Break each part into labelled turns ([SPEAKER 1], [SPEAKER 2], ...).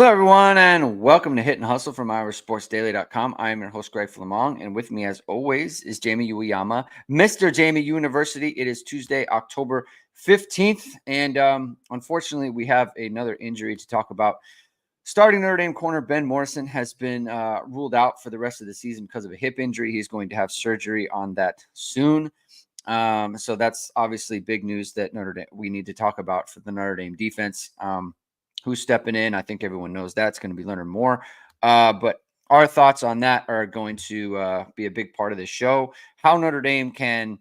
[SPEAKER 1] Hello, everyone, and welcome to Hit and Hustle from IrishSportsDaily.com. I am your host, Greg Flammang, and with me, as always, is Jamie Uyeyama, Mr. Jamie University. It is Tuesday, October 15th, and unfortunately, we have another injury to talk about. Starting Notre Dame corner Ben Morrison has been ruled out for the rest of the season because of a hip injury. He's going to have surgery on that soon. So that's obviously big news that we need to talk about for the Notre Dame defense. Who's stepping in? I think everyone knows that it's going to be Leonard Moore. But our thoughts on that are going to be a big part of this show. How Notre Dame can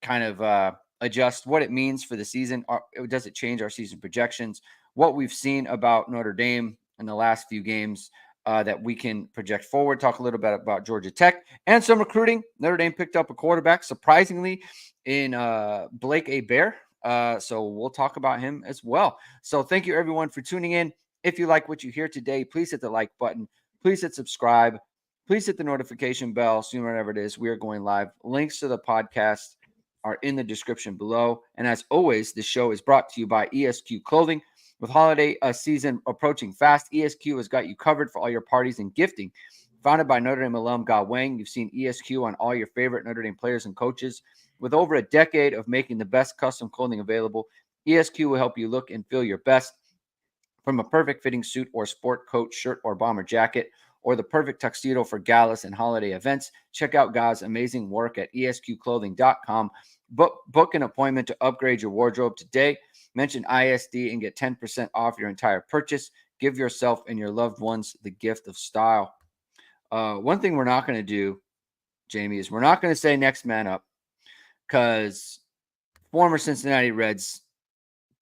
[SPEAKER 1] kind of adjust, what it means for the season. Does it change our season projections? What we've seen about Notre Dame in the last few games that we can project forward. Talk a little bit about Georgia Tech and some recruiting. Notre Dame picked up a quarterback, surprisingly, in Blake Bear. So we'll talk about him as well. So thank you, everyone, for tuning in. If you like what you hear today, please hit the like button. Please hit subscribe. Please hit the notification bell soon, whenever it is. We are going live. Links to the podcast are in the description below. And as always, the show is brought to you by ESQ Clothing. With holiday season approaching fast, ESQ has got you covered for all your parties and gifting. Founded by Notre Dame alum Ge Wang, you've seen ESQ on all your favorite Notre Dame players and coaches. With over a decade of making the best custom clothing available, ESQ will help you look and feel your best. From a perfect fitting suit or sport coat, shirt, or bomber jacket, or the perfect tuxedo for galas and holiday events, check out Ge's amazing work at esqclothing.com. Book an appointment to upgrade your wardrobe today. Mention ISD and get 10% off your entire purchase. Give yourself and your loved ones the gift of style. One thing we're not going to do, Jamie, is we're not going to say next man up, because former Cincinnati Reds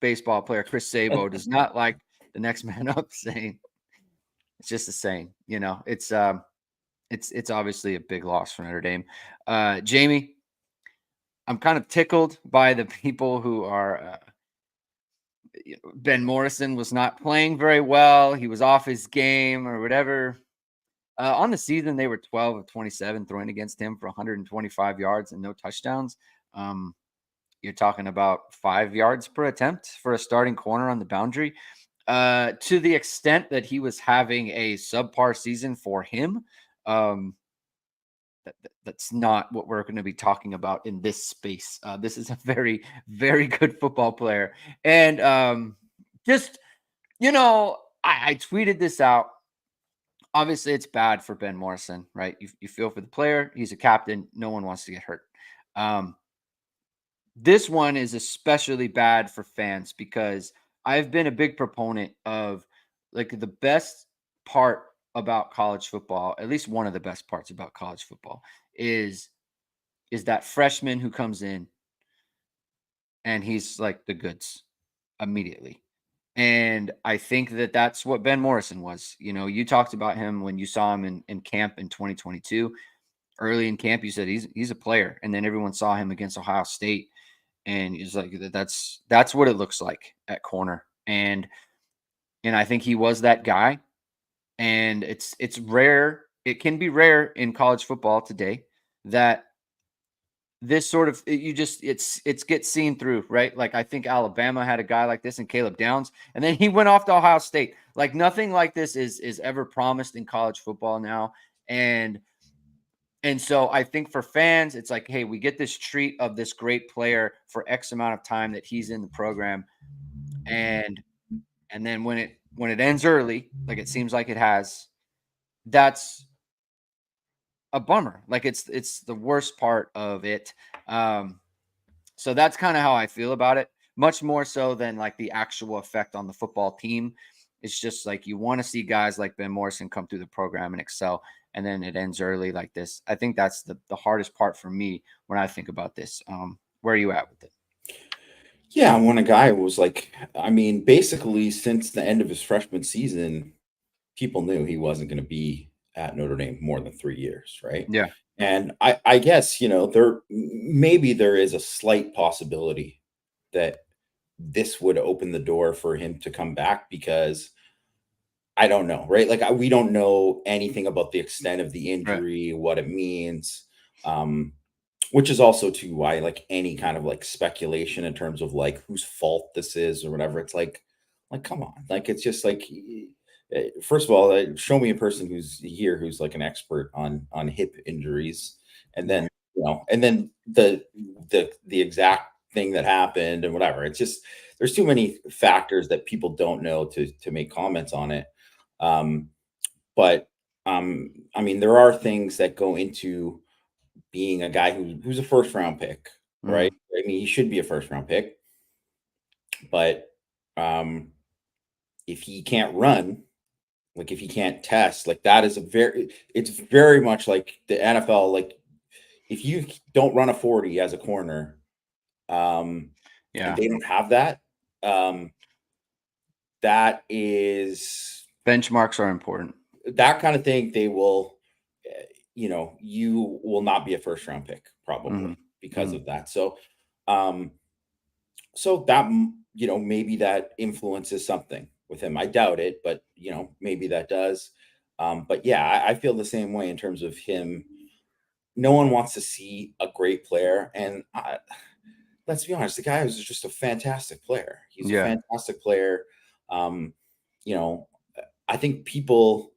[SPEAKER 1] baseball player Chris Sabo does not like the next man up saying. It's just a saying, you know. It's obviously a big loss for Notre Dame. Jamie, I'm kind of tickled by the people who are. Ben Morrison was not playing very well. He was off his game or whatever. On the season, they were 12 of 27 throwing against him for 125 yards and no touchdowns. You're talking about 5 yards per attempt for a starting corner on the boundary. To the extent that he was having a subpar season for him, that's not what we're going to be talking about in this space. This is a very, very good football player. And just, I tweeted this out. Obviously, it's bad for Ben Morrison, right? You feel for the player. He's a captain. No one wants to get hurt. This one is especially bad for fans because I've been a big proponent of, like, the best part about college football, at least one of the best parts about college football, is that freshman who comes in and he's like the goods immediately. And I think that that's what Ben Morrison was. You talked about him when you saw him in camp in 2022. Early in camp, you said he's a player. And then everyone saw him against Ohio State. And he's like, that's what it looks like at corner. And I think he was that guy. And it's rare. It can be rare in college football today that this sort of it gets seen through, right? Like, I think Alabama had a guy like this in Caleb Downs, and then he went off to Ohio State. Like, nothing like this is ever promised in college football now. And so I think for fans, it's like, hey, we get this treat of this great player for X amount of time that he's in the program. And then when it ends early, like it seems like it has, that's a bummer. Like, it's the worst part of it. So that's kind of how I feel about it, much more so than like the actual effect on the football team. It's just like, you want to see guys like Ben Morrison come through the program and excel, and then it ends early like this. I think that's the hardest part for me when I think about this. Where are you at with it?
[SPEAKER 2] Yeah, when a guy was like, basically since the end of his freshman season, people knew he wasn't going to be at Notre Dame more than 3 years, right?
[SPEAKER 1] Yeah.
[SPEAKER 2] And I guess, there is a slight possibility that this would open the door for him to come back, because I don't know, right? Like, we don't know anything about the extent of the injury, right, what it means. Which is also too why, like, any kind of like speculation in terms of like whose fault this is or whatever, it's like come on, like, it's just like, first of all, show me a person who's here who's like an expert on hip injuries, and then and then the exact thing that happened and whatever. It's just there's too many factors that people don't know to make comments on it. Um, but I mean, there are things that go into being a guy who's a first round pick, right? I mean, he should be a first round pick, but um, if he can't run, like if he can't test, like that is it's very much like the NFL. Like if you don't run a 40 as a corner, and they don't have that, that is
[SPEAKER 1] benchmarks are important.
[SPEAKER 2] That kind of thing, they will, you will not be a first round pick probably because of that. So, so that, maybe that influences something with him. I doubt it, but maybe that does. But yeah, I feel the same way in terms of him. No one wants to see a great player, and let's be honest, the guy was just a fantastic player. He's a fantastic player. I think people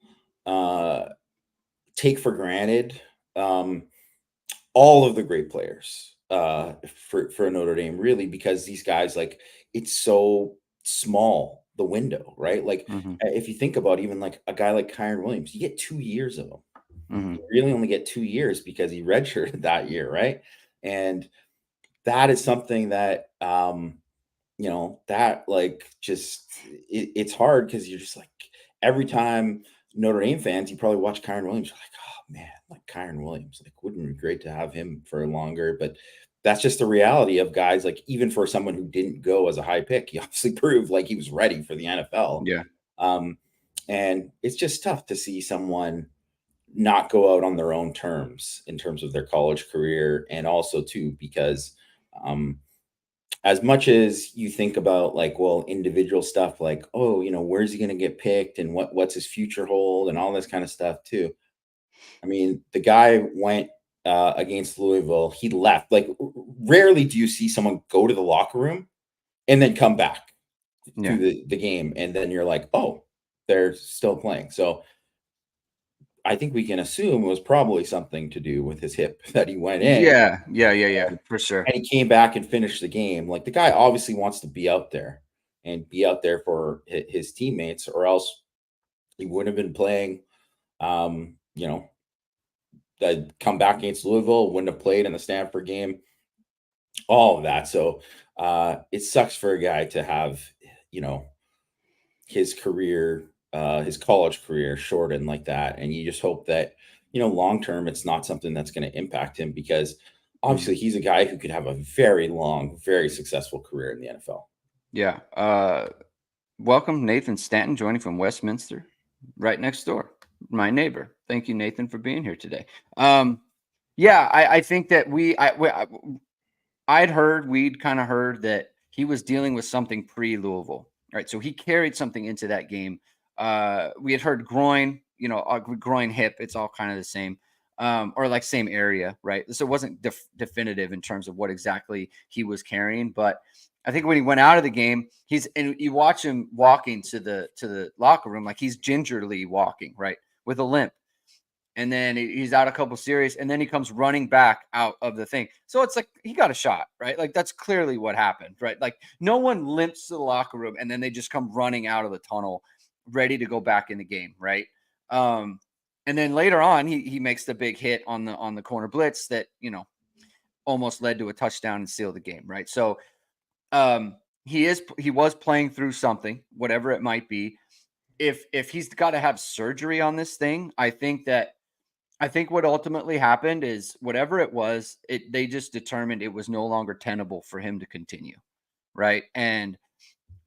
[SPEAKER 2] take for granted all of the great players for Notre Dame, really, because these guys, like, it's so small, the window, right? Like, if you think about even like a guy like Kyron Williams, you get 2 years of him. You really only get 2 years because he redshirted that year, right? And that is something that that like just it's hard because you're just like every time Notre Dame fans, you probably watch Kyron Williams, you're like, oh man, like Kyron Williams, like wouldn't it be great to have him for longer? But that's just the reality of guys. Like even for someone who didn't go as a high pick, he obviously proved like he was ready for the NFL.
[SPEAKER 1] Yeah.
[SPEAKER 2] And it's just tough to see someone not go out on their own terms in terms of their college career, and also too because as much as you think about like, well, individual stuff like, oh, where's he going to get picked and what's his future hold and all this kind of stuff too. I mean, the guy went against Louisville. He left. Like, rarely do you see someone go to the locker room and then come back to the game, and then you're like, oh, they're still playing. So I think we can assume it was probably something to do with his hip that he went in.
[SPEAKER 1] Yeah, for sure.
[SPEAKER 2] And he came back and finished the game. Like the guy obviously wants to be out there and be out there for his teammates, or else he wouldn't have been playing. That come back against Louisville, wouldn't have played in the Stanford game. All of that. So it sucks for a guy to have, his career, his college career shortened like that. And you just hope that, long term, it's not something that's going to impact him, because obviously he's a guy who could have a very long, very successful career in the NFL.
[SPEAKER 1] Yeah. Welcome, Nathan Stanton, joining from Westminster, right next door, my neighbor. Thank you, Nathan, for being here today. I think that we'd kind of heard that he was dealing with something pre-Louisville, right? So he carried something into that game. We had heard groin, groin, hip. It's all kind of the same, or like same area, right? So it wasn't definitive in terms of what exactly he was carrying. But I think when he went out of the game, and you watch him walking to the locker room, like he's gingerly walking, right, with a limp. And then he's out a couple series, and then he comes running back out of the thing. So it's like he got a shot, right? Like that's clearly what happened, right? Like no one limps to the locker room and then they just come running out of the tunnel, ready to go back in the game, right? And then later on, he makes the big hit on the corner blitz that almost led to a touchdown and sealed the game, right? So he was playing through something, whatever it might be. If he's got to have surgery on this thing, I think what ultimately happened is whatever it was, they just determined it was no longer tenable for him to continue, right? And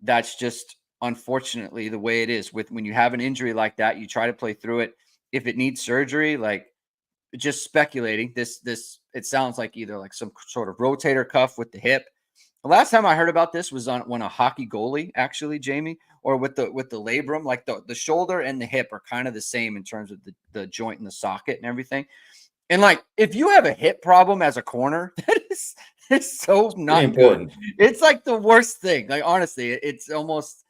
[SPEAKER 1] that's just unfortunately the way it is when you have an injury like that. You try to play through it. If it needs surgery, like just speculating, this it sounds like either like some sort of rotator cuff with the hip. The last time I heard about this was when a hockey goalie, actually, Jamie, or with the labrum, like the shoulder and the hip are kind of the same in terms of the joint and the socket and everything. And like, if you have a hip problem as a corner, it's so not
[SPEAKER 2] important.
[SPEAKER 1] Good. It's like the worst thing. Like, honestly, it's almost,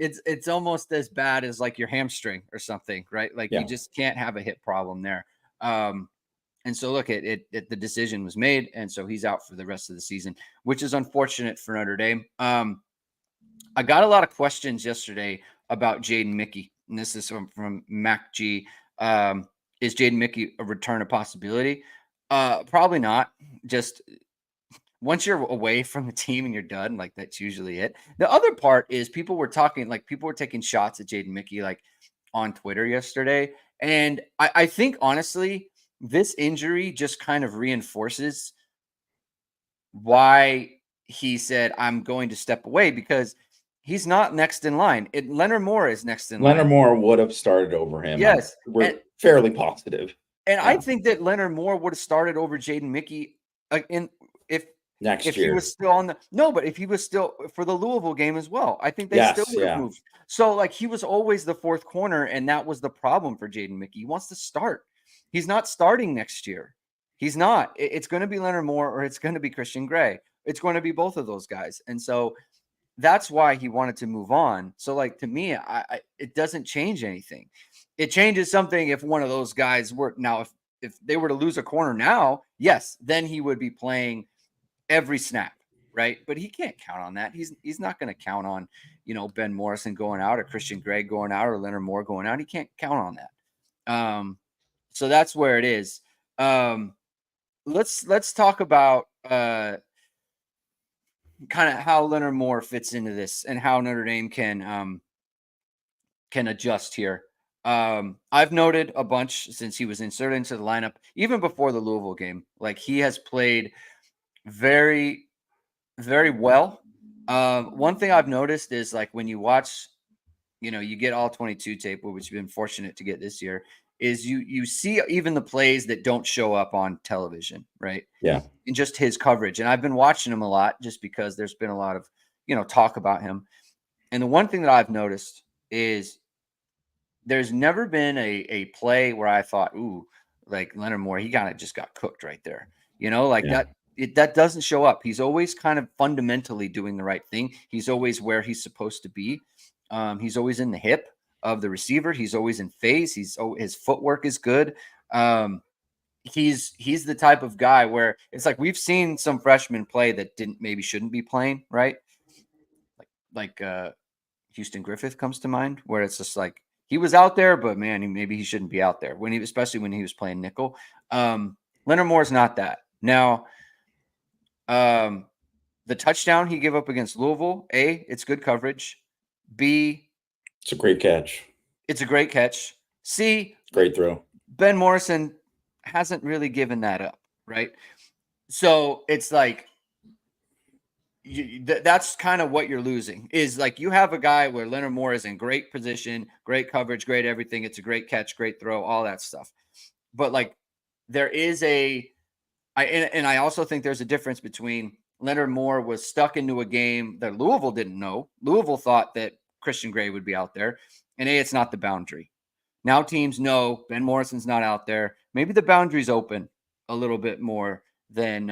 [SPEAKER 1] it's almost as bad as like your hamstring or something, right? Like you
[SPEAKER 2] Yeah.
[SPEAKER 1] just can't have a hip problem there. And so look, the decision was made, and so he's out for the rest of the season, which is unfortunate for Notre Dame. I got a lot of questions yesterday about Jaden Mickey, and this is from Mac G. Is Jaden Mickey a return a possibility? Probably not. Just once you're away from the team and you're done, like that's usually it. The other part is people were taking shots at Jaden Mickey like on Twitter yesterday. And I think honestly, this injury just kind of reinforces why he said, I'm going to step away, because he's not next in line. Leonard Moore is next in
[SPEAKER 2] Leonard
[SPEAKER 1] line.
[SPEAKER 2] Moore would have started over him.
[SPEAKER 1] Yes.
[SPEAKER 2] We're fairly positive.
[SPEAKER 1] And I
[SPEAKER 2] Yeah.
[SPEAKER 1] think that Leonard Moore would have started over Jaden Mickey if
[SPEAKER 2] Next
[SPEAKER 1] if he
[SPEAKER 2] year.
[SPEAKER 1] was still but if he was still for the Louisville game as well. I think they still
[SPEAKER 2] Yes.
[SPEAKER 1] would have
[SPEAKER 2] Yeah.
[SPEAKER 1] moved. So like he was always the fourth corner, and that was the problem for Jaden Mickey. He wants to start. He's not starting next year. He's not. It's going to be Leonard Moore or it's going to be Christian Gray. It's going to be both of those guys. And so that's why he wanted to move on. So like to me, it doesn't change anything. It changes something if one of those guys were now if they were to lose a corner now, yes, then he would be playing every snap, right? But he can't count on that. He's not going to count on, Ben Morrison going out or Christian Gray going out or Leonard Moore going out. He can't count on that. So that's where it is. Let's talk about kind of how Leonard Moore fits into this and how Notre Dame can adjust here. I've noted a bunch since he was inserted into the lineup, even before the Louisville game. Like he has played very, very well. One thing I've noticed is like when you watch, you get all 22 tape, which you've been fortunate to get this year, is you see even the plays that don't show up on television, right?
[SPEAKER 2] Yeah.
[SPEAKER 1] And just his coverage. And I've been watching him a lot just because there's been a lot of, talk about him. And the one thing that I've noticed is there's never been a play where I thought, ooh, like Leonard Moore, he kind of just got cooked right there.
[SPEAKER 2] Yeah.
[SPEAKER 1] That doesn't show up. He's always kind of fundamentally doing the right thing. He's always where he's supposed to be. He's always in the hip of the receiver. He's always in phase. His footwork is good. He's the type of guy where it's like we've seen some freshmen play that shouldn't be playing, right? Like Houston Griffith comes to mind, where it's just like he was out there, but man, maybe he shouldn't be out there especially when he was playing nickel. Leonard Moore's not that. Now, the touchdown he gave up against Louisville, A, it's good coverage. B,
[SPEAKER 2] it's a great catch.
[SPEAKER 1] It's a great catch. C,
[SPEAKER 2] great throw.
[SPEAKER 1] Ben Morrison hasn't really given that up, right? So it's like that's kind of what you're losing is like you have a guy where Leonard Moore is in great position, great coverage, great everything. It's a great catch, great throw, all that stuff. But like there is I also think there's a difference between Leonard Moore was stuck into a game that Louisville didn't know. Louisville thought that Christian Gray would be out there, and it's not the boundary. Now teams know Ben Morrison's not out there. Maybe the boundary's open a little bit more than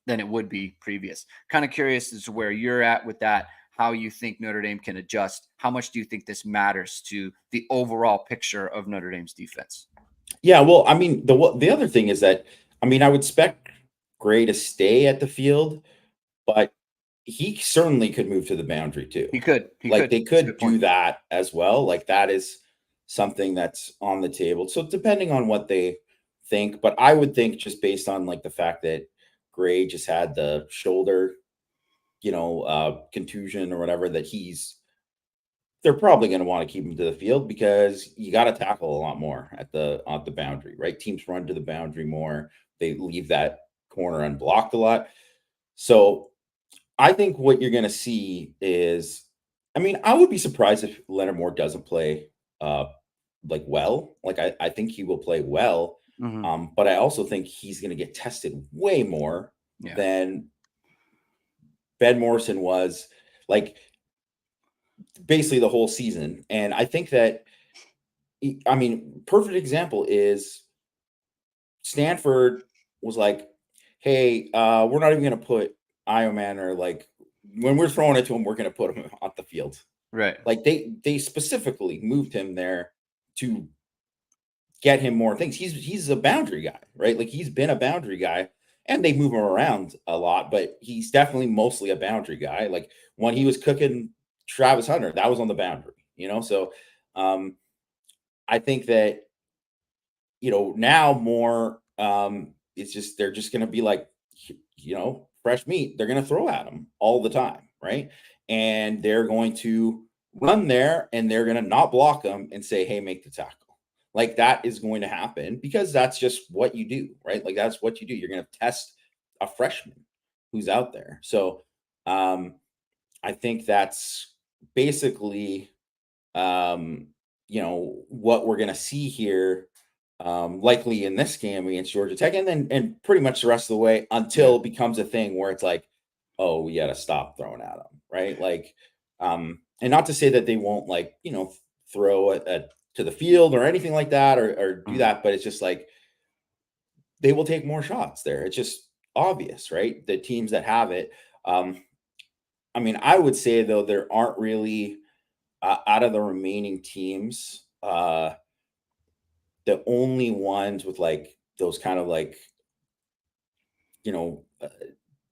[SPEAKER 1] it would be previous. Kind of curious as to where you're at with that, how you think Notre Dame can adjust. How much do you think this matters to the overall picture of Notre Dame's defense?
[SPEAKER 2] Yeah, well, I mean, the other thing is that, I mean, I would expect Gray to stay at the field, but he certainly could move to the boundary too.
[SPEAKER 1] He could.
[SPEAKER 2] They could do that as well. Like that is something that's on the table. So depending on what they think, but I would think just based on like the fact that Gray just had the shoulder, contusion or whatever, that they're probably going to want to keep him to the field because you got to tackle a lot more at the boundary, right? Teams run to the boundary more. They leave that corner unblocked a lot. So I think what you're going to see is, I mean, I would be surprised if Leonard Moore doesn't play well. Like I think he will play well.
[SPEAKER 1] Mm-hmm.
[SPEAKER 2] But I also think he's going to get tested way more than Ben Morrison was, like basically the whole season. And I think that, I mean, perfect example is Stanford was like, hey, we're not even going to put Ioman, or like when we're throwing it to him, we're going to put him on the field.
[SPEAKER 1] Right.
[SPEAKER 2] Like they specifically moved him there to get him more things. He's a boundary guy, right? Like he's been a boundary guy, and they move him around a lot, but he's definitely mostly a boundary guy. Like when he was cooking Travis Hunter, that was on the boundary, you know. So I think that now more it's just they're just going to be like fresh meat. They're going to throw at him all the time, right? And they're going to run there and they're going to not block them and say, hey, make the tackle. Like that is going to happen because that's just what you do, right? Like that's what you do. You're going to test a freshman who's out there. So I think that's basically what we're going to see here, likely in this game against Georgia Tech, and then and pretty much the rest of the way until it becomes a thing where it's like, oh, we got to stop throwing at them, right? Like, and not to say that they won't throw it to the field or anything like that, or do that, but it's just like they will take more shots there. It's just obvious, right? The teams that have it. I mean, I would say though there aren't really out of the remaining teams, the only ones with like those kind of like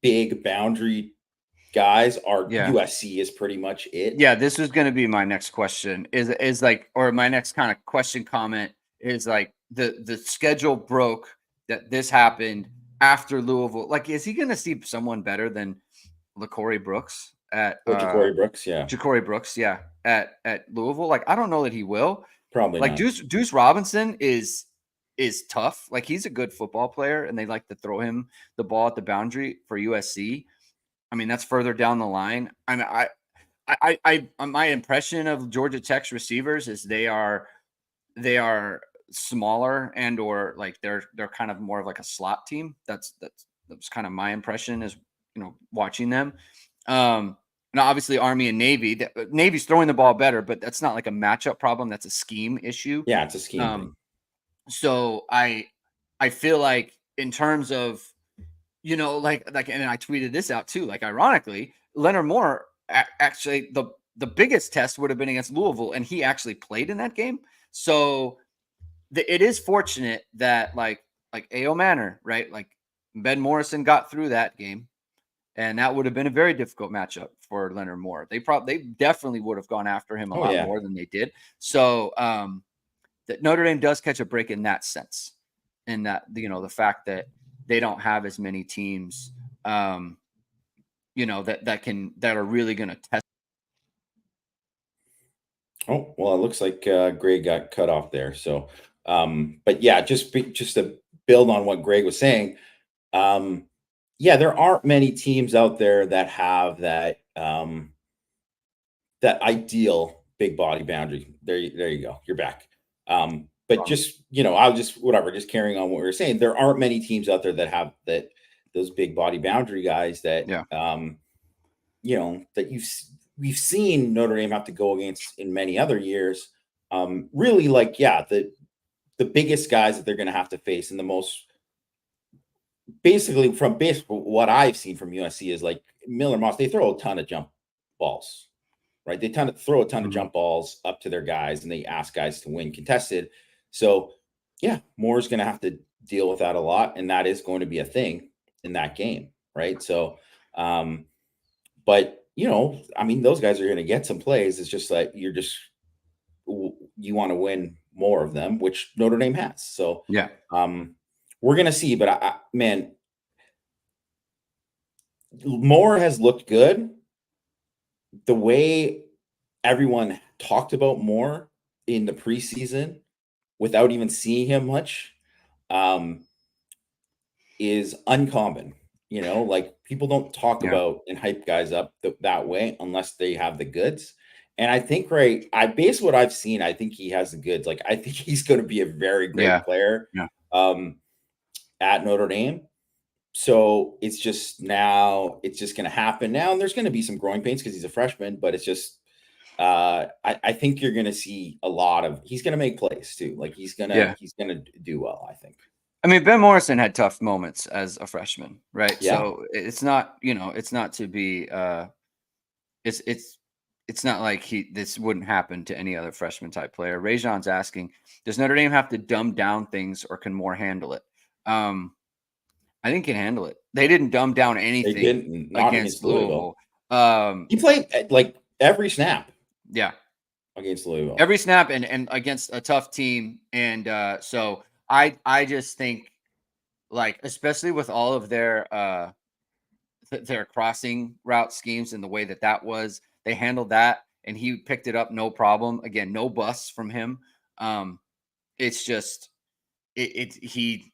[SPEAKER 2] big boundary guys are USC is pretty much it.
[SPEAKER 1] Yeah, this was going to be my next question. Is like, or my next kind of question comment is like the schedule broke that this happened after Louisville. Like, is he going to see someone better than LaCorey Brooks at
[SPEAKER 2] Ja'Cory Brooks? Yeah,
[SPEAKER 1] Ja'Cory Brooks. Yeah, at Louisville. Like, I don't know that he will.
[SPEAKER 2] Probably
[SPEAKER 1] like
[SPEAKER 2] not.
[SPEAKER 1] Deuce Robinson is tough. Like he's a good football player, and they like to throw him the ball at the boundary for USC. I mean, that's further down the line. I mean, my impression of Georgia Tech's receivers is they are smaller and or like they're kind of more of like a slot team. That's kind of my impression is watching them. Now obviously Army and Navy. Navy's throwing the ball better, but that's not like a matchup problem. That's a scheme issue.
[SPEAKER 2] Yeah, it's a scheme thing.
[SPEAKER 1] So I feel like in terms of and I tweeted this out too. Like ironically, Leonard Moore actually the biggest test would have been against Louisville, and he actually played in that game. So it is fortunate that like A.O. Manor, right? Like Ben Morrison got through that game. And that would have been a very difficult matchup for Leonard Moore. They definitely would have gone after him a lot more than they did. So that Notre Dame does catch a break in that sense, in that the fact that they don't have as many teams, that are really going to test.
[SPEAKER 2] Oh well, it looks like Greg got cut off there. So, but yeah, just to build on what Greg was saying. Yeah, there aren't many teams out there that have that that ideal big body boundary. There you go. You're back. But just I'll just just carrying on what we were saying. There aren't many teams out there that have those big body boundary guys that that we've seen Notre Dame have to go against in many other years. Really, the biggest guys that they're going to have to face and the most. Basically, from what I've seen from USC is like Miller Moss, they throw a ton of jump balls, right? They throw a ton of jump balls up to their guys, and they ask guys to win contested. So, yeah, Moore's going to have to deal with that a lot, and that is going to be a thing in that game, right? So, but I mean, those guys are going to get some plays. It's just like you want to win more of them, which Notre Dame has. So,
[SPEAKER 1] yeah.
[SPEAKER 2] We're going to see, but man, Moore has looked good. The way everyone talked about Moore in the preseason without even seeing him much is uncommon. Like people don't talk about and hype guys up that way unless they have the goods. And I think, based on what I've seen, I think he has the goods. Like, I think he's going to be a very great player.
[SPEAKER 1] Yeah.
[SPEAKER 2] At Notre Dame. So it's just going to happen now. And there's going to be some growing pains because he's a freshman, but it's just, I think you're going to see he's going to make plays too. Like he's going to do well, I think.
[SPEAKER 1] I mean, Ben Morrison had tough moments as a freshman, right?
[SPEAKER 2] Yeah.
[SPEAKER 1] So it's not, it's not to be, it's it's not like this wouldn't happen to any other freshman type player. Rajon's asking, does Notre Dame have to dumb down things or can Moore handle it? I think can handle it. They didn't dumb down
[SPEAKER 2] They
[SPEAKER 1] anything
[SPEAKER 2] didn't, not
[SPEAKER 1] against
[SPEAKER 2] against Louisville.
[SPEAKER 1] Louisville.
[SPEAKER 2] He played like every snap
[SPEAKER 1] Yeah,
[SPEAKER 2] against Louisville.
[SPEAKER 1] every snap and against a tough team. And so I just think, like, especially with all of their crossing route schemes and the way that was, they handled that and he picked it up no problem. Again, no busts from him. It's just he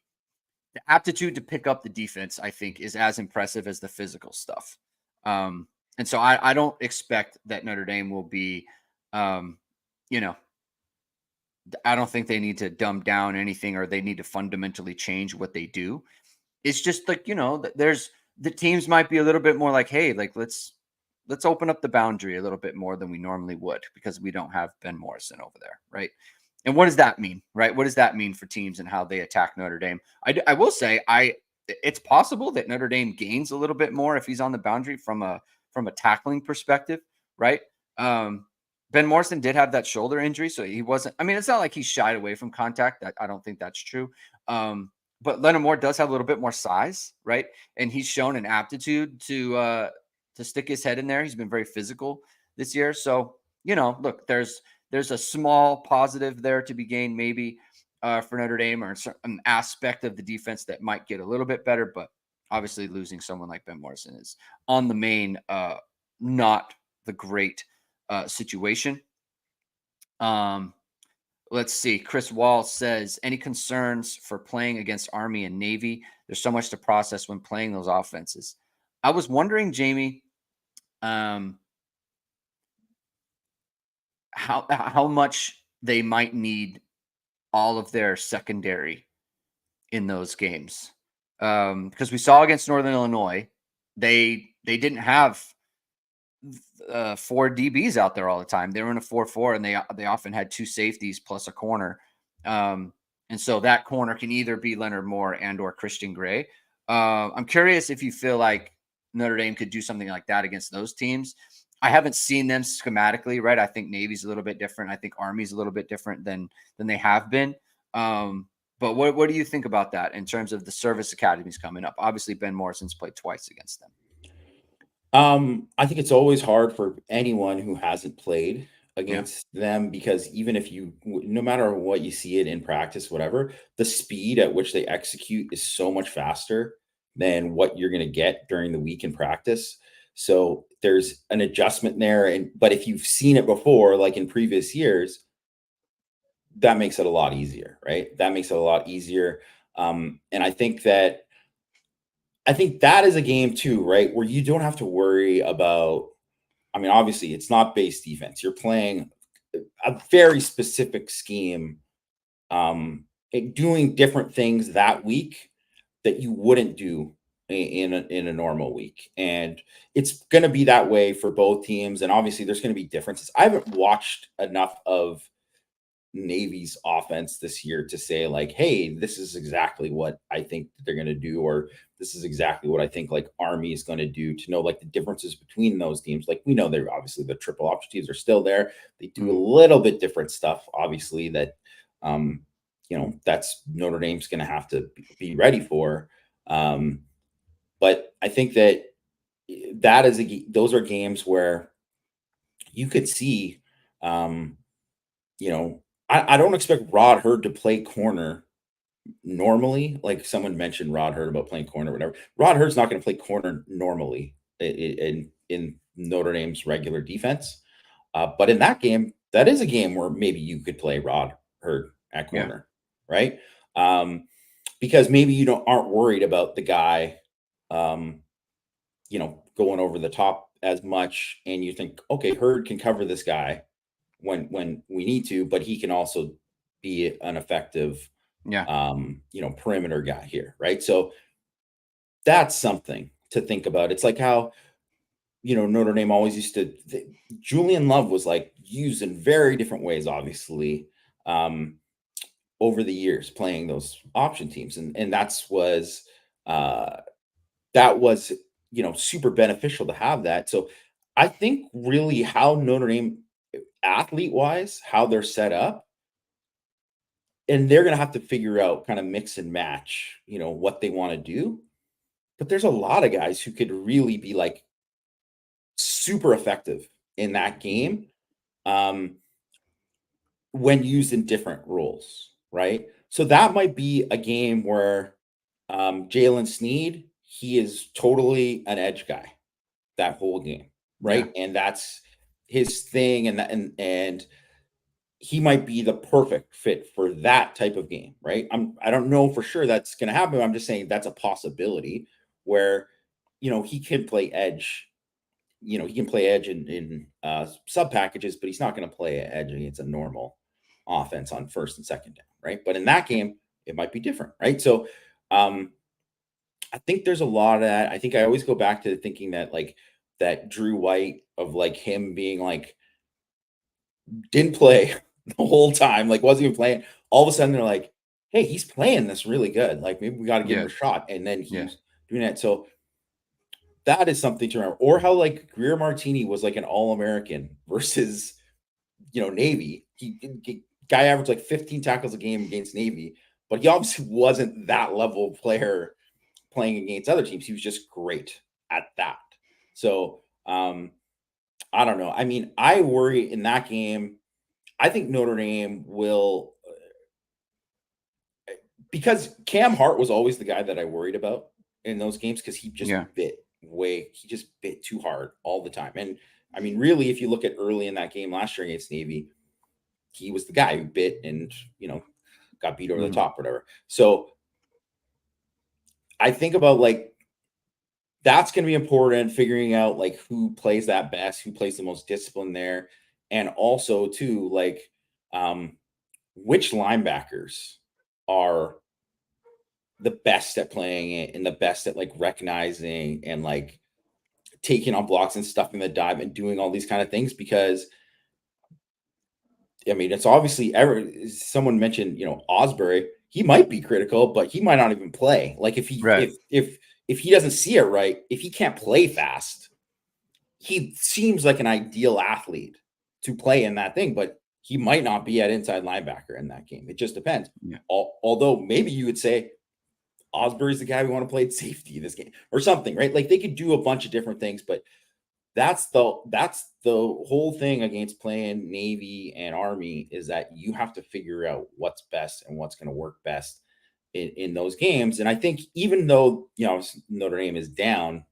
[SPEAKER 1] the aptitude to pick up the defense, I think, is as impressive as the physical stuff. And so I don't expect that Notre Dame will be, you know, I don't think they need to dumb down anything or they need to fundamentally change what they do. It's just like, there's the teams might be a little bit more like, hey, like let's open up the boundary a little bit more than we normally would because we don't have Ben Morrison over there, right? And what does that mean, right? What does that mean for teams and how they attack Notre Dame? I will say, it's possible that Notre Dame gains a little bit more if he's on the boundary from a tackling perspective, right? Ben Morrison did have that shoulder injury, so he wasn't. I mean, it's not like he shied away from contact. I don't think that's true. But Leonard Moore does have a little bit more size, right? And he's shown an aptitude to stick his head in there. He's been very physical this year, so look, there's a small positive there to be gained, maybe for Notre Dame, or an aspect of the defense that might get a little bit better. But obviously, losing someone like Ben Morrison is on the main not the great situation. Let's see. Chris Wall says, any concerns for playing against Army and Navy? There's so much to process when playing those offenses. I was wondering, Jamie, how much they might need all of their secondary in those games. Because we saw against Northern Illinois, they didn't have 4 DBs out there all the time. They were in a 4-4, and they often had 2 safeties plus a corner. And so that corner can either be Leonard Moore and or Christian Gray. I'm curious if you feel like Notre Dame could do something like that against those teams. I haven't seen them schematically, right? I think Navy's a little bit different. I think Army's a little bit different than they have been. But what do you think about that in terms of the service academies coming up? Obviously, Ben Morrison's played twice against them.
[SPEAKER 2] I think it's always hard for anyone who hasn't played against them, because even if no matter what you see it in practice, whatever, the speed at which they execute is so much faster than what you're going to get during the week in practice. So there's an adjustment there. But if you've seen it before, like in previous years, that makes it a lot easier, right? That makes it a lot easier. And I think that is a game too, right? Where you don't have to worry about, I mean, obviously it's not base defense. You're playing a very specific scheme, doing different things that week that you wouldn't do in a normal week. And it's going to be that way for both teams. And obviously there's going to be differences. I haven't watched enough of Navy's offense this year to say like, hey, this is exactly what I think they're going to do, or this is exactly what I think like Army is going to do, to know like the differences between those teams. Like, we know they're obviously the triple option teams are still there. They do a little bit different stuff, obviously, that that's Notre Dame's going to have to be ready for. But I think that those are games where you could see, I don't expect Rod Hurd to play corner normally. Like someone mentioned Rod Hurd about playing corner or whatever. Rod Hurd's not going to play corner normally in Notre Dame's regular defense. But in that game, that is a game where maybe you could play Rod Hurd at corner, right? Because maybe you aren't worried about the guy, going over the top as much, and you think, okay, Hurd can cover this guy when we need to, but he can also be an effective, perimeter guy here, right? So that's something to think about. It's like how, Notre Dame always used to, Julian Love was like used in very different ways, obviously, over the years playing those option teams. And that was, super beneficial to have that. So I think really how Notre Dame athlete wise, how they're set up, and they're going to have to figure out kind of mix and match, what they want to do. But there's a lot of guys who could really be like super effective in that game um, when used in different roles, right? So that might be a game where Jalen Sneed, he is totally an edge guy that whole game,
[SPEAKER 1] Yeah.
[SPEAKER 2] right? And that's his thing, and he might be the perfect fit for that type of game, right? I don't know for sure that's going to happen. I'm just saying that's a possibility where he can play edge. He can play edge in sub packages, but he's not going to play edge against a normal offense on first and second down, right? But in that game, it might be different, right? So um, I think there's a lot of that. I think I always go back to thinking that like that Drew White of like him being like didn't play the whole time, like wasn't even playing. All of a sudden they're like, hey, he's playing this really good. Like maybe we got to give him
[SPEAKER 1] Yeah.
[SPEAKER 2] a shot. And then
[SPEAKER 1] Yeah.
[SPEAKER 2] he's doing that. So that is something to remember. Or how like Greer Martini was like an all-American versus Navy. Guy averaged like 15 tackles a game against Navy, but he obviously wasn't that level of player playing against other teams. He was just great at that. So I don't know. I mean, I worry in that game. I think Notre Dame will because Cam Hart was always the guy that I worried about in those games because
[SPEAKER 1] Yeah.
[SPEAKER 2] he just bit too hard all the time. And I mean, really, if you look at early in that game last year against Navy, he was the guy who bit and got beat over the
[SPEAKER 1] Mhm.
[SPEAKER 2] top, or whatever. So I think about like that's going to be important, figuring out like who plays that best, who plays the most discipline there, and also too like um, which linebackers are the best at playing it and the best at like recognizing and like taking on blocks and stuffing the dive and doing all these kind of things because I mean it's obviously someone mentioned Osbury, he might be critical but he might not even play like if he
[SPEAKER 1] Right.
[SPEAKER 2] if he doesn't see it right, if he can't play fast, he seems like an ideal athlete to play in that thing, but he might not be at inside linebacker in that game. It just depends.
[SPEAKER 1] Yeah.
[SPEAKER 2] Although maybe you would say Osbury's the guy we want to play at safety this game or something, right? Like they could do a bunch of different things, but that's the whole thing against playing Navy and Army is that you have to figure out what's best and what's going to work best in those games. And I think even though Notre Dame is down,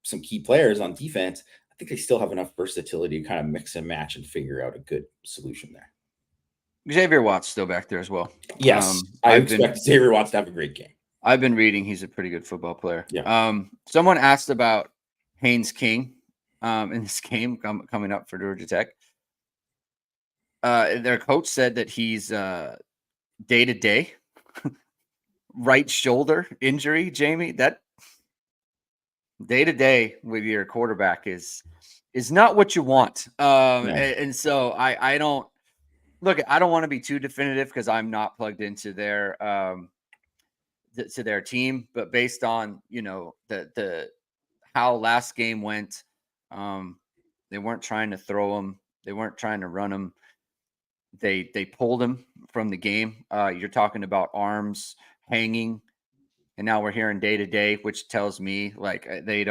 [SPEAKER 2] some key players on defense, I think they still have enough versatility to kind of mix and match and figure out a good solution there.
[SPEAKER 1] Xavier Watt's still back there as well.
[SPEAKER 2] Yes, I
[SPEAKER 1] I've been
[SPEAKER 2] expect Xavier Watts to have a great game.
[SPEAKER 1] I've been reading he's a pretty good football player.
[SPEAKER 2] Yeah.
[SPEAKER 1] Someone asked about Haynes King in this game coming up for Georgia Tech. Their coach said that he's day to day right shoulder injury, Jamie. That day to day with your quarterback is not what you want.
[SPEAKER 2] No.
[SPEAKER 1] And so I don't look. I don't want to be too definitive because I'm not plugged into their to their team, but based on the how last game went, they weren't trying to throw him, they weren't trying to run him. They pulled him from the game. You're talking about arms hanging, and now we're hearing day to day, which tells me like they're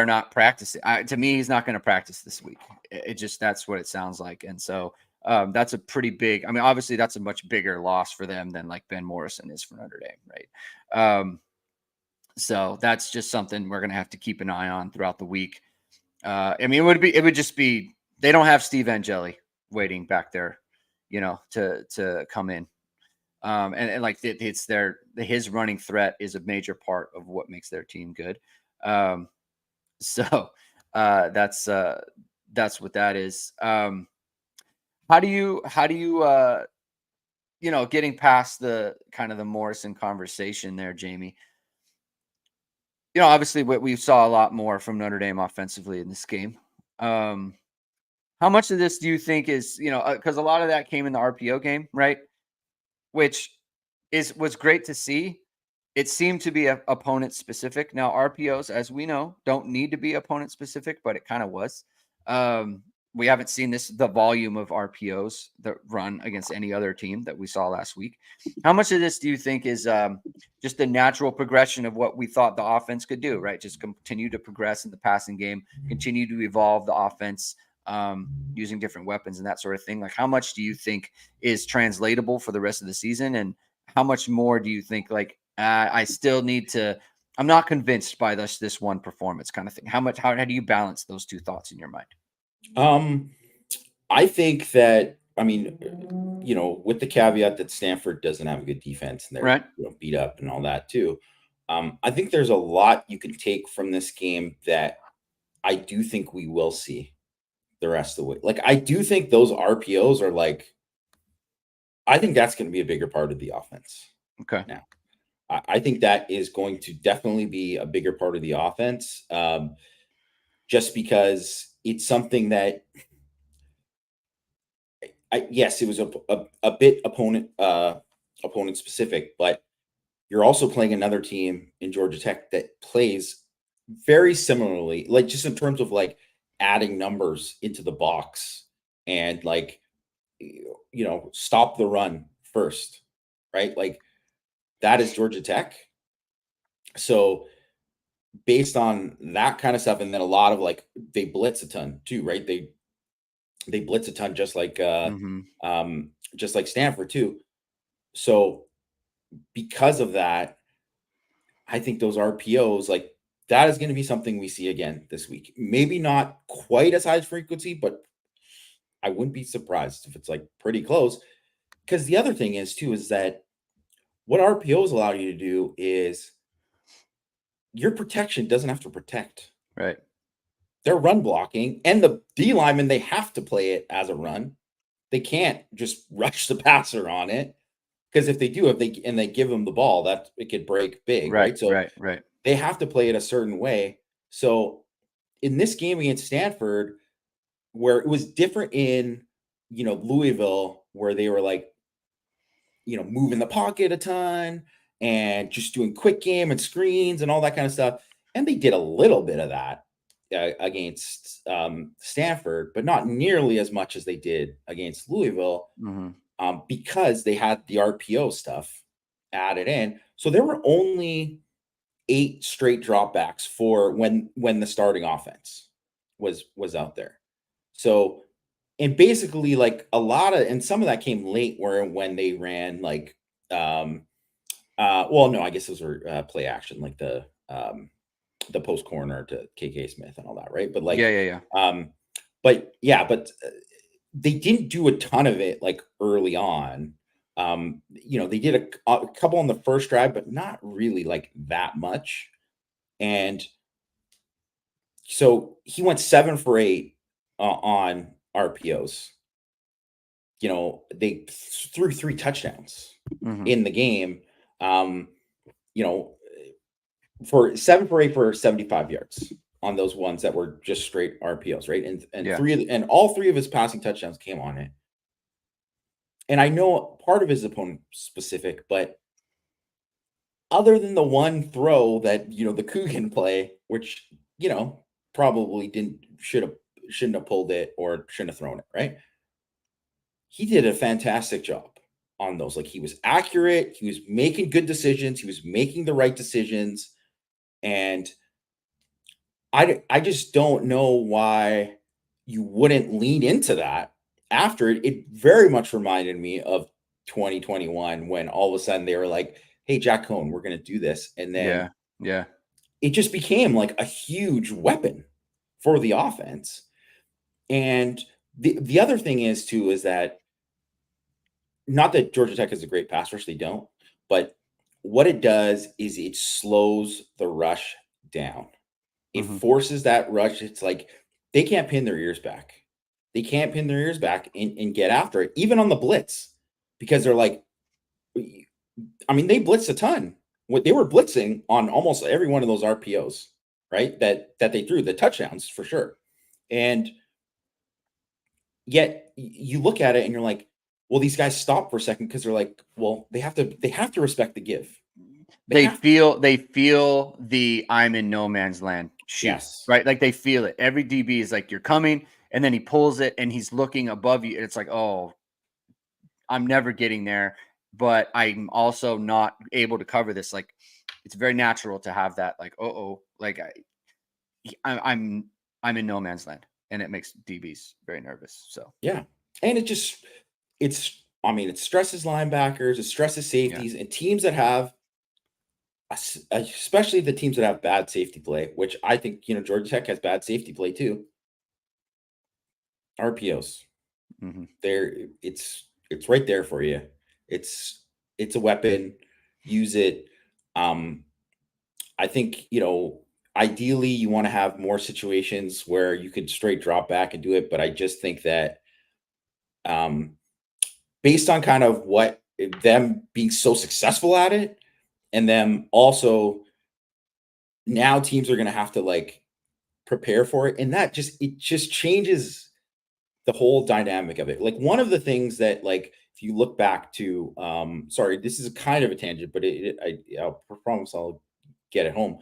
[SPEAKER 1] not practicing. To me, he's not going to practice this week. It just that's what it sounds like, and so that's a pretty big. I mean, obviously, that's a much bigger loss for them than like Ben Morrison is for Notre Dame, right? So that's just something we're going to have to keep an eye on throughout the week. I mean, it would just be they don't have Steve Angeli waiting back there, to come in. And like it's his running threat is a major part of what makes their team good. So that's what that is. How do you getting past the kind of the Morrison conversation there, Jamie? Obviously we saw a lot more from Notre Dame offensively in this game. How much of this do you think is, because a lot of that came in the RPO game, right? Which was great to see. it seemed to be opponent specific. Now RPOs, as we know, don't need to be opponent specific, but it kind of was. We haven't seen the volume of RPOs that run against any other team that we saw last week. How much of this do you think is just the natural progression of what we thought the offense could do, right? Just continue to progress in the passing game, continue to evolve the offense, using different weapons and that sort of thing. Like, how much do you think is translatable for the rest of the season? And how much more do you think, like, I still need to, I'm not convinced by this one performance kind of thing? How do you balance those two thoughts in your mind?
[SPEAKER 2] I think that, I mean, with the caveat that Stanford doesn't have a good defense and they're
[SPEAKER 1] Right.
[SPEAKER 2] beat up and all that too. I think there's a lot you can take from this game that I do think we will see the rest of the way. Like, I do think those RPOs are like, I think that's going to be a bigger part of the offense.
[SPEAKER 1] Okay.
[SPEAKER 2] Now, I think that is going to definitely be a bigger part of the offense, just because it's something that, yes, it was a bit opponent specific, but you're also playing another team in Georgia Tech that plays very similarly, like just in terms of like adding numbers into the box and like, stop the run first, right? Like, that is Georgia Tech. So based on that kind of stuff, and then a lot of like they blitz a ton too, right? They blitz a ton just like Stanford too. So because of that, I think those RPOs, like, that is going to be something we see again this week. Maybe not quite as high as frequency, but I wouldn't be surprised if it's like pretty close. Because the other thing is too, is that what RPOs allow you to do is your protection doesn't have to protect.
[SPEAKER 1] Right.
[SPEAKER 2] They're run blocking, and the D linemen, they have to play it as a run. They can't just rush the passer on it, because if they do, if they give them the ball, that it could break big,
[SPEAKER 1] Right.
[SPEAKER 2] right? So
[SPEAKER 1] Right.
[SPEAKER 2] they have to play it a certain way. So in this game against Stanford, where it was different in, Louisville, where they were like, moving the pocket a ton and just doing quick game and screens and all that kind of stuff. And they did a little bit of that against Stanford, but not nearly as much as they did against Louisville, because they had the RPO stuff added in. So there were only 8 straight dropbacks for when the starting offense was out there. So, and basically like a lot of, and some of that came late, where when they ran like well, no, I guess those were play action, like the post corner to KK Smith and all that, right? But like
[SPEAKER 1] Yeah.
[SPEAKER 2] but yeah, but they didn't do a ton of it like early on. They did a couple on the first drive, but not really like that much. And so he went 7 for 8 on RPOs. They threw 3 touchdowns in the game. You know, for 7 for 8 for 75 yards on those ones that were just straight RPOs, right? And
[SPEAKER 1] Yeah.
[SPEAKER 2] all 3 of his passing touchdowns came on it. And I know part of his opponent specific, but other than the one throw that, the Coogan play, which, probably shouldn't have pulled it or shouldn't have thrown it, right? He did a fantastic job on those. Like, he was accurate, he was making good decisions, he was making the right decisions. And I just don't know why you wouldn't lean into that after it. It very much reminded me of 2021, when all of a sudden they were like, hey, Jack Cohn, we're going to do this. And then
[SPEAKER 1] Yeah.
[SPEAKER 2] it just became like a huge weapon for the offense. And the other thing is too, is that, not that Georgia Tech is a great pass rush, they don't, but what it does is it slows the rush down. It forces that rush. It's like they can't pin their ears back. They can't pin their ears back and get after it, even on the blitz, because they're like, I mean, they blitzed a ton. What they were blitzing on almost every one of those RPOs, right? That they threw, the touchdowns for sure. And yet you look at it and you're like, well, these guys stop for a second, because they're like, well, they have to respect the give.
[SPEAKER 1] They feel the I'm in no man's land shoot,
[SPEAKER 2] Yes.
[SPEAKER 1] right? Like they feel it. Every DB is like, you're coming, and then he pulls it and he's looking above you. And it's like, oh, I'm never getting there, but I'm also not able to cover this. Like, it's very natural to have that, like, like I'm in no man's land, and it makes DBs very nervous. So
[SPEAKER 2] Yeah. And it stresses linebackers, it stresses
[SPEAKER 1] yeah,
[SPEAKER 2] safeties, and teams that have, especially the teams that have bad safety play, which I think, Georgia Tech has bad safety play too. RPOs.
[SPEAKER 1] mm-hmm.
[SPEAKER 2] There, it's right there for you. It's a weapon. Use it. I think, ideally you want to have more situations where you could straight drop back and do it, but I just think that, um, based on kind of what them being so successful at it, and them also now teams are going to have to like prepare for it, and it just changes the whole dynamic of it. Like one of the things that, like, if you look back to, sorry, this is kind of a tangent, but I'll promise I'll get it home.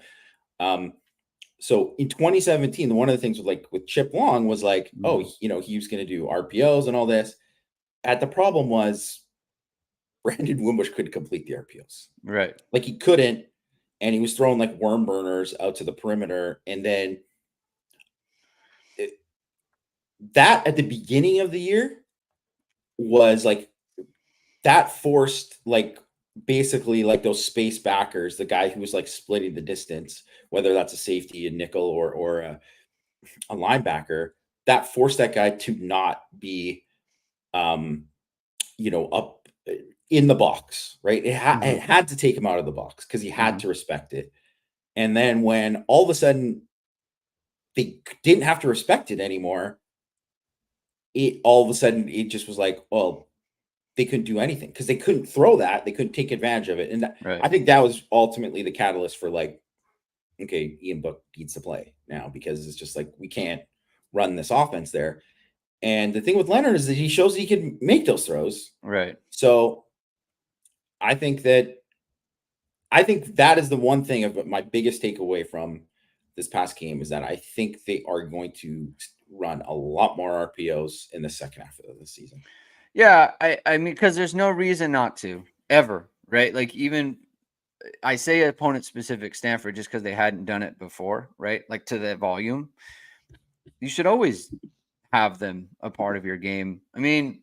[SPEAKER 2] So in 2017, one of the things with Chip Long was like, oh, he was going to do RPOs and all this. The problem was Brandon Wimbush couldn't complete the RPOs.
[SPEAKER 1] Right.
[SPEAKER 2] Like he couldn't, and he was throwing like worm burners out to the perimeter, and then that at the beginning of the year was like that forced like basically like those space backers, the guy who was like splitting the distance, whether that's a safety, a nickel, or a linebacker, that forced that guy to not be up in the box, right? It had to take him out of the box because he had to respect it. And then when all of a sudden they didn't have to respect it anymore, all of a sudden it just was like, well, they couldn't do anything because they couldn't throw that. They couldn't take advantage of it. And
[SPEAKER 1] Right.
[SPEAKER 2] I think that was ultimately the catalyst for like, okay, Ian Book needs to play now because it's just like, we can't run this offense there. And the thing with Leonard is that he shows he can make those throws.
[SPEAKER 1] Right.
[SPEAKER 2] So I think that is the one thing of my biggest takeaway from this past game is that I think they are going to run a lot more RPOs in the second half of the season.
[SPEAKER 1] Yeah, I mean, because there's no reason not to ever, right? Like even I say opponent specific Stanford just because they hadn't done it before, right? Like to the volume, you should always have them a part of your game. I mean,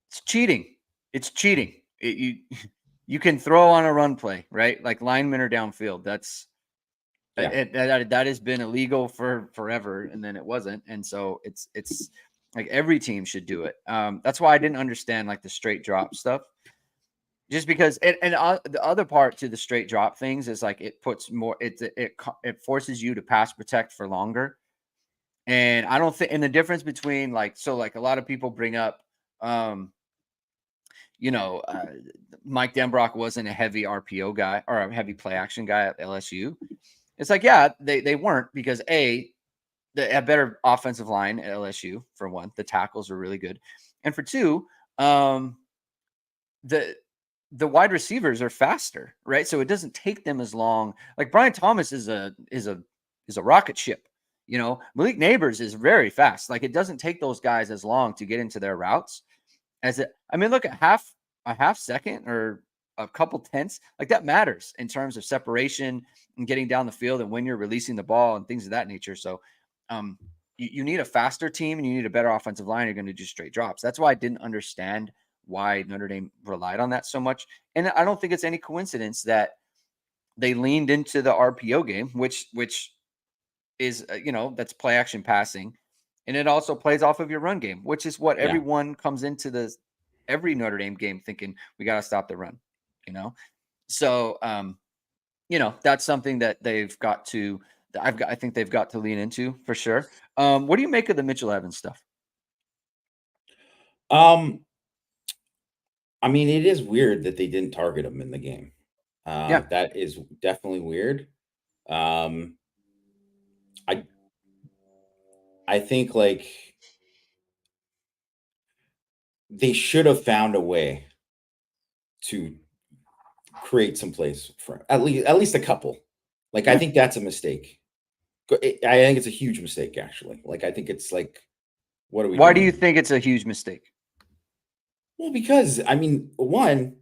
[SPEAKER 1] it's cheating. It's cheating. You can throw on a run play, right? Like linemen are downfield. That's that has been illegal for forever, and then it wasn't, and so it's like every team should do it. That's why I didn't understand like the straight drop stuff, just because. The other part to the straight drop things is like it puts more. It forces you to pass protect for longer, and I don't think. And the difference between like a lot of people bring up, you know, Mike Denbrock wasn't a heavy RPO guy or a heavy play action guy at LSU. It's like, yeah, they weren't because they had better offensive line at LSU for one. The tackles were really good, and for two, the wide receivers are faster, right? So it doesn't take them as long. Like Brian Thomas is a rocket ship. You know, Malik Neighbors is very fast. Like it doesn't take those guys as long to get into their routes as it. I mean, look at a half second or a couple tenths, like that matters in terms of separation and getting down the field and when you're releasing the ball and things of that nature. So you need a faster team and you need a better offensive line. You're going to do straight drops. That's why I didn't understand why Notre Dame relied on that so much. And I don't think it's any coincidence that they leaned into the RPO game, which is, that's play action passing. And it also plays off of your run game, which is what everyone comes into every Notre Dame game thinking we got to stop the run, So, that's something that they've got to, I think they've got to lean into for sure. What do you make of the Mitchell Evans stuff?
[SPEAKER 2] I mean, it is weird that they didn't target him in the game.
[SPEAKER 1] Yeah.
[SPEAKER 2] That is definitely weird. I think like they should have found a way to create some plays for at least a couple. Like I think that's a mistake. I think it's a huge mistake actually. Like I think it's like, what are we
[SPEAKER 1] Why do
[SPEAKER 2] doing?
[SPEAKER 1] you think it's a huge mistake?
[SPEAKER 2] Well, because I mean, one,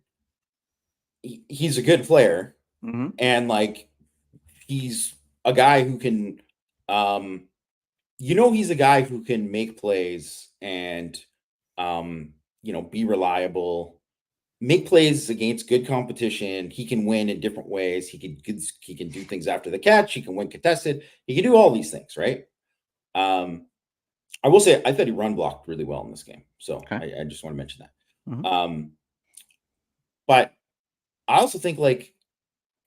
[SPEAKER 2] he's a good player,
[SPEAKER 1] Mm-hmm.
[SPEAKER 2] and like he's a guy who can, um, he's a guy who can make plays and, um, be reliable, make plays against good competition. He can win in different ways. He can do things after the catch. He can win contested. He can do all these things, right? Um, I will say I thought he run blocked really well in this game, so
[SPEAKER 1] Okay.
[SPEAKER 2] I just want to mention
[SPEAKER 1] Mm-hmm.
[SPEAKER 2] that. But I also think like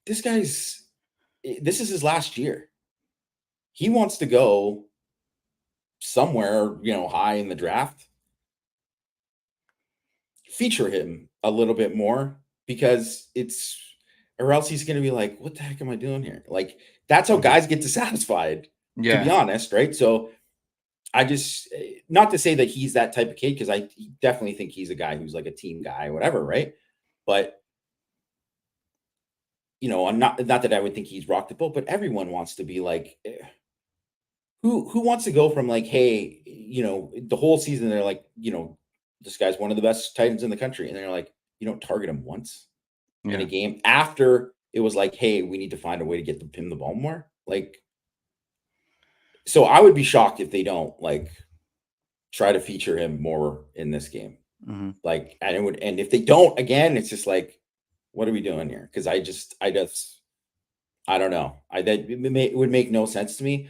[SPEAKER 2] this this is his last year. He wants to go somewhere, high in the draft. Feature him a little bit more because or else he's going to be like, what the heck am I doing here? Like, that's how
[SPEAKER 1] Mm-hmm.
[SPEAKER 2] guys get dissatisfied, to be
[SPEAKER 1] Yeah.
[SPEAKER 2] honest, right? So I just, not to say that he's that type of kid, because I definitely think he's a guy who's like a team guy or whatever, right? But, I'm not that I would think he's rocked the boat, but everyone wants to be like, who wants to go from like, hey, the whole season they're like, this guy's one of the best tight ends in the country, and they're like, you don't target him once in a
[SPEAKER 1] Yeah.
[SPEAKER 2] game after it was like, hey, we need to find a way to get him the ball more. Like, so I would be shocked if they don't like try to feature him more in this game.
[SPEAKER 1] Mm-hmm.
[SPEAKER 2] Like, and if they don't, again, it's just like, what are we doing here? Because I don't know. It would make no sense to me.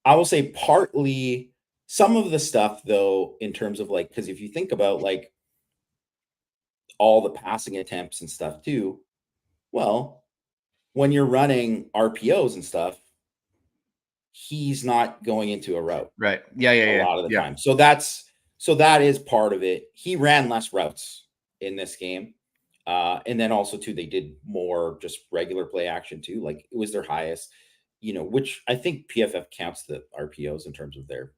[SPEAKER 2] I will say partly some of the stuff though, in terms of like, because if you think about like all the passing attempts and stuff too, well, when you're running RPOs and stuff, he's not going into a route
[SPEAKER 1] Right. Yeah. Yeah.
[SPEAKER 2] a
[SPEAKER 1] Yeah.
[SPEAKER 2] lot of the
[SPEAKER 1] Yeah.
[SPEAKER 2] time. So that is part of it. He ran less routes in this game. And then also too, they did more just regular play action too. Like it was their highest, which I think PFF counts the RPOs in terms of their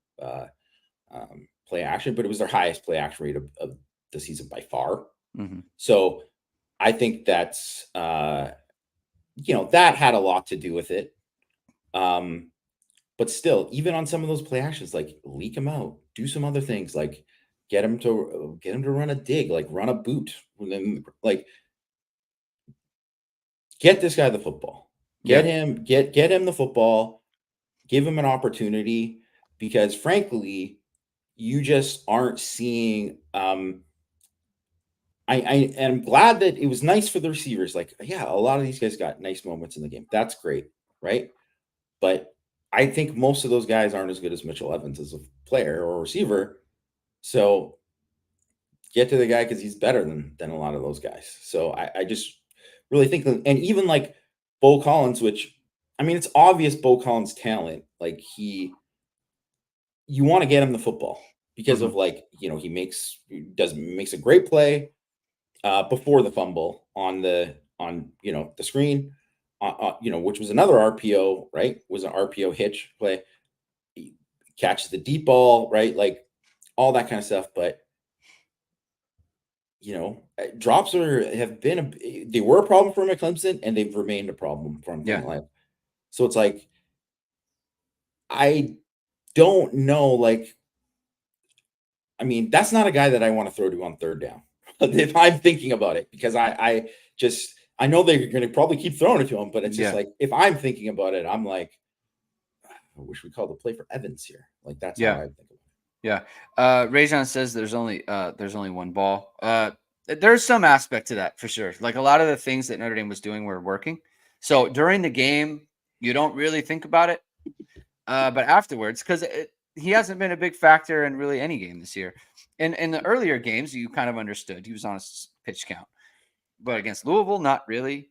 [SPEAKER 2] play action, but it was their highest play action rate of the season by far.
[SPEAKER 1] Mm-hmm.
[SPEAKER 2] So I think that had a lot to do with it. But still, even on some of those play actions, like leak him out, do some other things, like get him to run a dig, like run a boot, and then like get this guy the football,
[SPEAKER 1] Yeah.
[SPEAKER 2] get him the football, give him an opportunity, because frankly, you just aren't seeing. I am glad that it was nice for the receivers. Like, yeah, a lot of these guys got nice moments in the game. That's great, right? But I think most of those guys aren't as good as Mitchell Evans as a player or a receiver. So get to the guy because he's better than a lot of those guys. So I just really think that, and even like Bo Collins, which I mean, it's obvious Bo Collins' talent. Like you want to get him the football because
[SPEAKER 1] Mm-hmm.
[SPEAKER 2] of like makes a great play before the fumble on the screen, which was another RPO, right? Was an RPO hitch play. He catches the deep ball, right? Like all that kind of stuff. But drops they were a problem for him at Clemson, and they've remained a problem for him
[SPEAKER 1] Yeah.
[SPEAKER 2] through life. So it's like I don't know, like I mean, that's not a guy that I want to throw to on third down if I'm thinking about it, because I know they're going to probably keep throwing it to him, but it's just
[SPEAKER 1] Yeah.
[SPEAKER 2] like if I'm thinking about it, I'm like, I wish we called the play for Evans here. Like that's how
[SPEAKER 1] Yeah.
[SPEAKER 2] I think of it.
[SPEAKER 1] Yeah. Rajon says there's only one ball. There's some aspect to that for sure. Like a lot of the things that Notre Dame was doing were working. So during the game, you don't really think about it. But afterwards, because he hasn't been a big factor in really any game this year. In the earlier games, you kind of understood he was on a pitch count, but against Louisville, not really,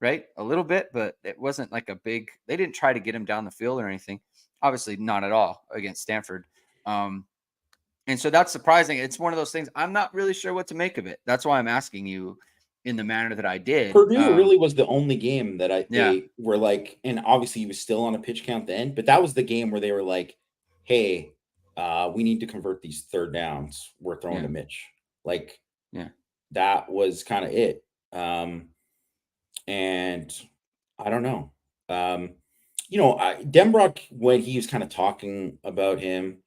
[SPEAKER 1] right? A little bit, but it wasn't like a big. They didn't try to get him down the field or anything. Obviously, not at all against Stanford. And so that's surprising. It's one of those things. I'm not really sure what to make of it. That's why I'm asking you in the manner that I did.
[SPEAKER 2] Purdue really was the only game that
[SPEAKER 1] Yeah,
[SPEAKER 2] they were like, and obviously he was still on a pitch count then, but that was the game where they were like, hey, we need to convert these third downs. We're throwing
[SPEAKER 1] yeah,
[SPEAKER 2] to Mitch. Like
[SPEAKER 1] yeah.
[SPEAKER 2] that was kind of it. Um, And I don't know. Denbrock, when he was kind of talking about him,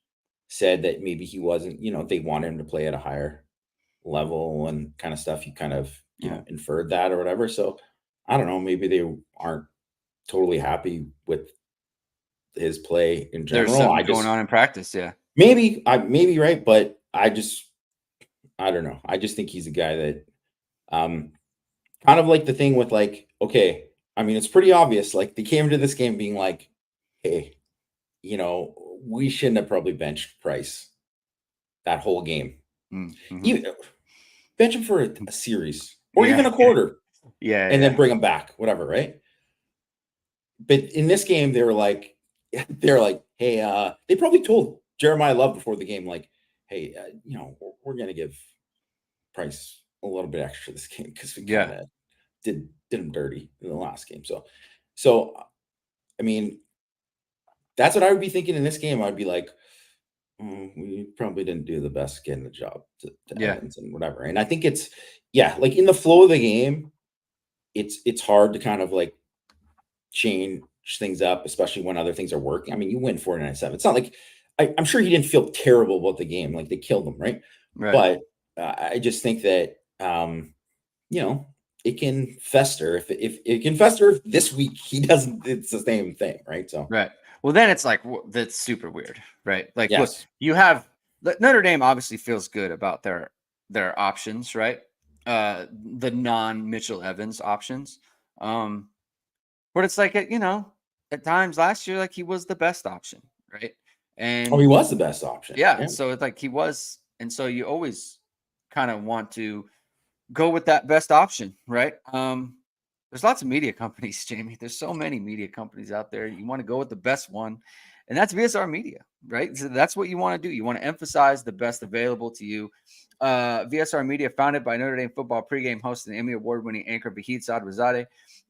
[SPEAKER 2] said that maybe he wasn't, they wanted him to play at a higher level and kind of stuff. He kind of,
[SPEAKER 1] Yeah.
[SPEAKER 2] inferred that or whatever. So I don't know. Maybe they aren't totally happy with his play in
[SPEAKER 1] There's
[SPEAKER 2] general.
[SPEAKER 1] something going on in practice. Yeah.
[SPEAKER 2] Maybe right, but I don't know. I just think he's a guy that, um, kind of like the thing with like, okay, I mean, it's pretty obvious. Like they came into this game being like, hey, we shouldn't have probably benched Price that whole game.
[SPEAKER 1] Mm-hmm.
[SPEAKER 2] Even bench him for a series or
[SPEAKER 1] Yeah.
[SPEAKER 2] even a quarter
[SPEAKER 1] Yeah.
[SPEAKER 2] and then
[SPEAKER 1] Yeah.
[SPEAKER 2] bring him back, whatever, right? But in this game, they're like, hey, they probably told Jeremiah Love before the game, like, hey, we're gonna give Price a little bit extra this game because we kind
[SPEAKER 1] Yeah.
[SPEAKER 2] of did him dirty in the last game. So I mean, that's what I would be thinking in this game. I'd be like, we probably didn't do the best getting the job to
[SPEAKER 1] Yeah.
[SPEAKER 2] Evans and whatever. And I think like in the flow of the game, it's hard to kind of like change things up, especially when other things are working. I mean, you win 49-7. It's not like I'm sure he didn't feel terrible about the game, like they killed him, right?
[SPEAKER 1] Right.
[SPEAKER 2] But I just think that you know it can fester if it can fester if this week he doesn't. It's the same thing, right? So
[SPEAKER 1] Right. Well, then it's like that's super weird, right? Like, look,
[SPEAKER 2] yes,
[SPEAKER 1] you have Notre Dame obviously feels good about their options, right? The non Mitchell Evans options. Um, but it's like at times last year, like he was the best option, right?
[SPEAKER 2] oh,
[SPEAKER 1] And
[SPEAKER 2] he was the best option.
[SPEAKER 1] yeah,
[SPEAKER 2] Yeah.
[SPEAKER 1] so it's like he was, and so you always kind of want to go with that best option, right? There's lots of media companies, Jamie. There's so many media companies out there. You want to go with the best one, and that's VSR Media, right? So that's what you want to do. You want to emphasize the best available to you. VSR Media, founded by Notre Dame football pregame host and Emmy award-winning anchor Vahid Sadrazadeh.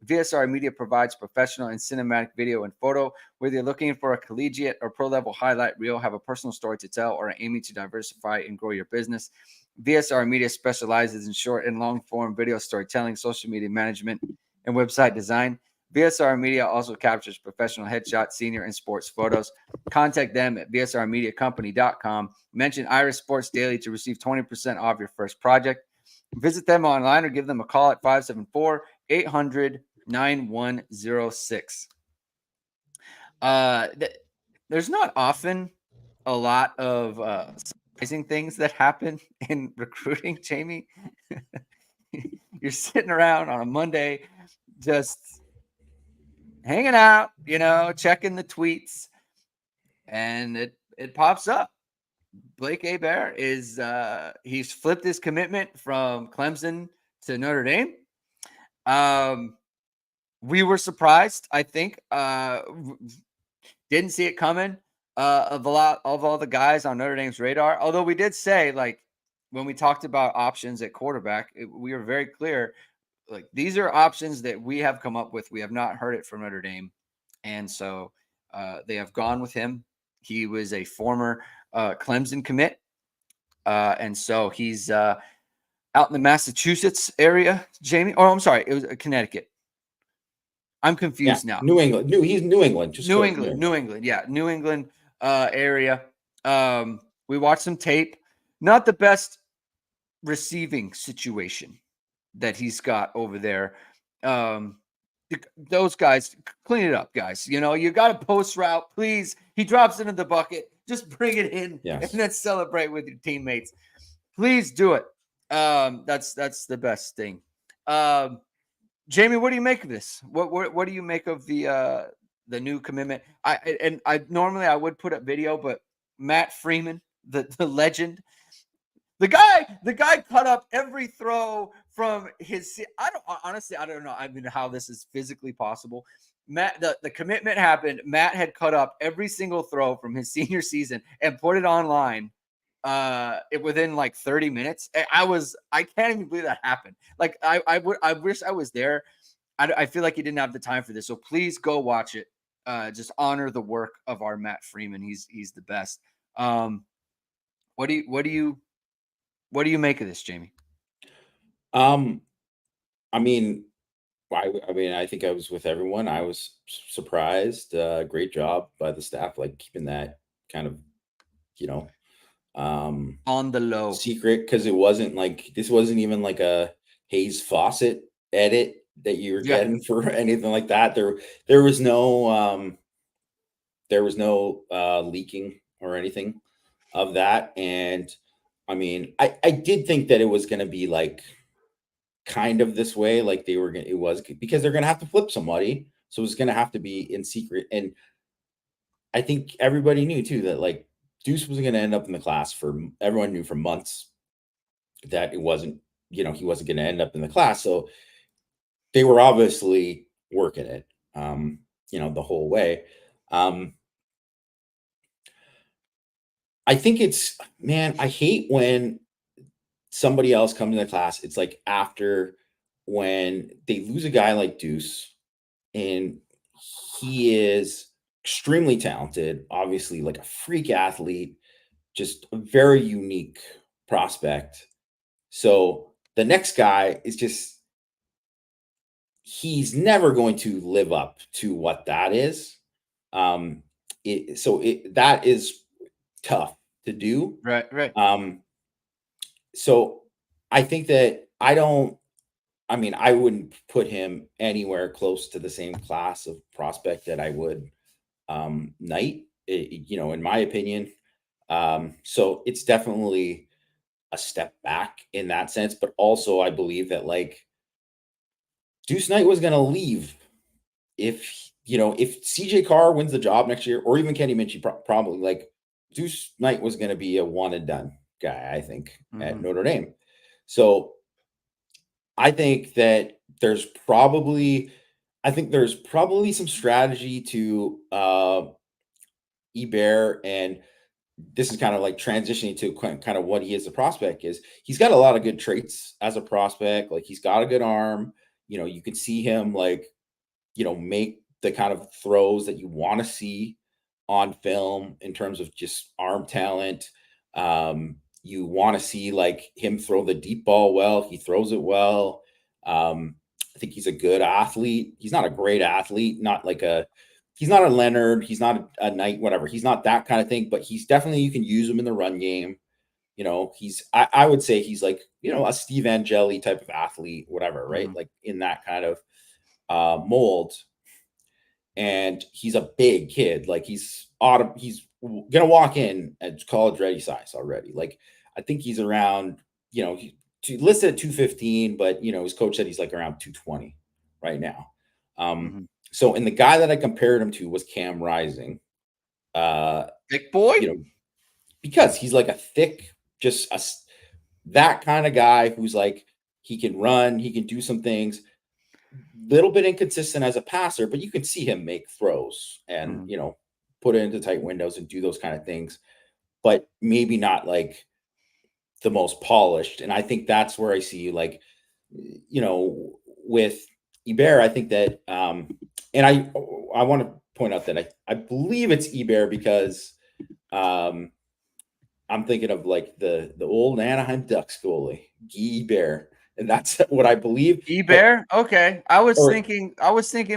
[SPEAKER 1] VSR Media provides professional and cinematic video and photo. Whether you're looking for a collegiate or pro-level highlight reel, have a personal story to tell, or are aiming to diversify and grow your business, VSR Media specializes in short and long form video storytelling, social media management, and website design. VSR Media also captures professional headshots, senior, and sports photos. Contact them at vsrmediacompany.com. Mention Irish Sports Daily to receive 20% off your first project. Visit them online or give them a call at 574 800 9106. There's not often a lot of surprising things that happen in recruiting, Jamie. You're sitting around on a Monday just hanging out, checking the tweets, and it pops up. Blake Hebert is he's flipped his commitment from Clemson to Notre Dame. We were surprised, I think. Didn't see it coming of a lot of all the guys on Notre Dame's radar. Although we did say, like, when we talked about options at quarterback, we were very clear. Like, these are options that we have come up with. We have not heard it from Notre Dame. And so they have gone with him. He was a former Clemson commit. And so he's out in the Massachusetts area, Jamie. Oh, I'm sorry. It was Connecticut. I'm
[SPEAKER 2] Yeah,
[SPEAKER 1] confused now.
[SPEAKER 2] New England. He's New England. Just
[SPEAKER 1] New
[SPEAKER 2] go
[SPEAKER 1] England,
[SPEAKER 2] New
[SPEAKER 1] New England. Yeah, New England area. We watched some tape. Not the best receiving situation that he's got over there. Um, those guys, clean it up, guys. You got a post route, please. He drops into the bucket. Just bring it in and
[SPEAKER 2] Yes.
[SPEAKER 1] then celebrate with your teammates. Please do it. That's the best thing. Jamie, what do you make of this? What do you make of the new commitment? I normally I would put up video, but Matt Freeman, the legend, the guy cut up every throw from his. I don't know. I mean, how this is physically possible. Matt, the commitment happened. Matt had cut up every single throw from his senior season and put it online within like 30 minutes. I can't even believe that happened. Like I wish I was there. I feel like he didn't have the time for this. So please go watch it. Just honor the work of our Matt Freeman. He's the best. What do you make of this, Jamie?
[SPEAKER 2] I mean, I mean, I think I was with everyone. I was surprised. Great job by the staff, like keeping that kind of, you know, um,
[SPEAKER 1] On the low.
[SPEAKER 2] secret, because this wasn't even like a Hayes Fawcett edit that you were
[SPEAKER 1] Yeah.
[SPEAKER 2] getting for anything like that. There was no leaking or anything of that. And I mean, I did think that it was going to be like kind of this way, like it was because they're going to have to flip somebody. So it's going to have to be in secret. And I think everybody knew too that like Deuce was going to end up in the class everyone knew for months that it wasn't, he wasn't going to end up in the class. So they were obviously working it, the whole way. I think I hate when somebody else comes in the class. It's like after when they lose a guy like Deuce, and he is extremely talented, obviously like a freak athlete, just a very unique prospect. So the next guy is he's never going to live up to what that is. That is tough to do.
[SPEAKER 1] Right.
[SPEAKER 2] Um, so I think that I wouldn't put him anywhere close to the same class of prospect that I would Knight, in my opinion. So it's definitely a step back in that sense, but also I believe that like Deuce Knight was going to leave if CJ Carr wins the job next year, or even Kenny Minchie, probably like Deuce Knight was going to be a one and done guy, I think, at Notre Dame. So I think that there's probably some strategy to Hebert, and this is kind of like transitioning to kind of what he is a prospect. Is he's got a lot of good traits as a prospect. Like he's got a good arm. You can see him like make the kind of throws that you want to see on film in terms of just arm talent. You want to see like him throw the deep ball well. He throws it well. I think he's a good athlete. He's not a great athlete, he's not a Leonard, he's not a Knight, whatever. He's not that kind of thing, but he's definitely, you can use him in the run game. I would say he's like, a Steve Angeli type of athlete, whatever, right? Like in that kind of mold. And he's a big kid. Like he's gonna walk in at college ready size already. Like I think he's around, listed at 215, but his coach said he's like around 220 right now. So, and the guy that I compared him to was Cam Rising.
[SPEAKER 1] Big boy?
[SPEAKER 2] Because he's like a thick, that kind of guy who's like, he can run, he can do some things, little bit inconsistent as a passer, but you can see him make throws and, put it into tight windows and do those kind of things, but maybe not like the most polished. And I think that's where I see like, with Hebert, I think that, and I want to point out that I believe it's Hebert because I'm thinking of like the old Anaheim Ducks goalie, Ge Wang, and that's what I believe.
[SPEAKER 1] Hebert? Okay. I was thinking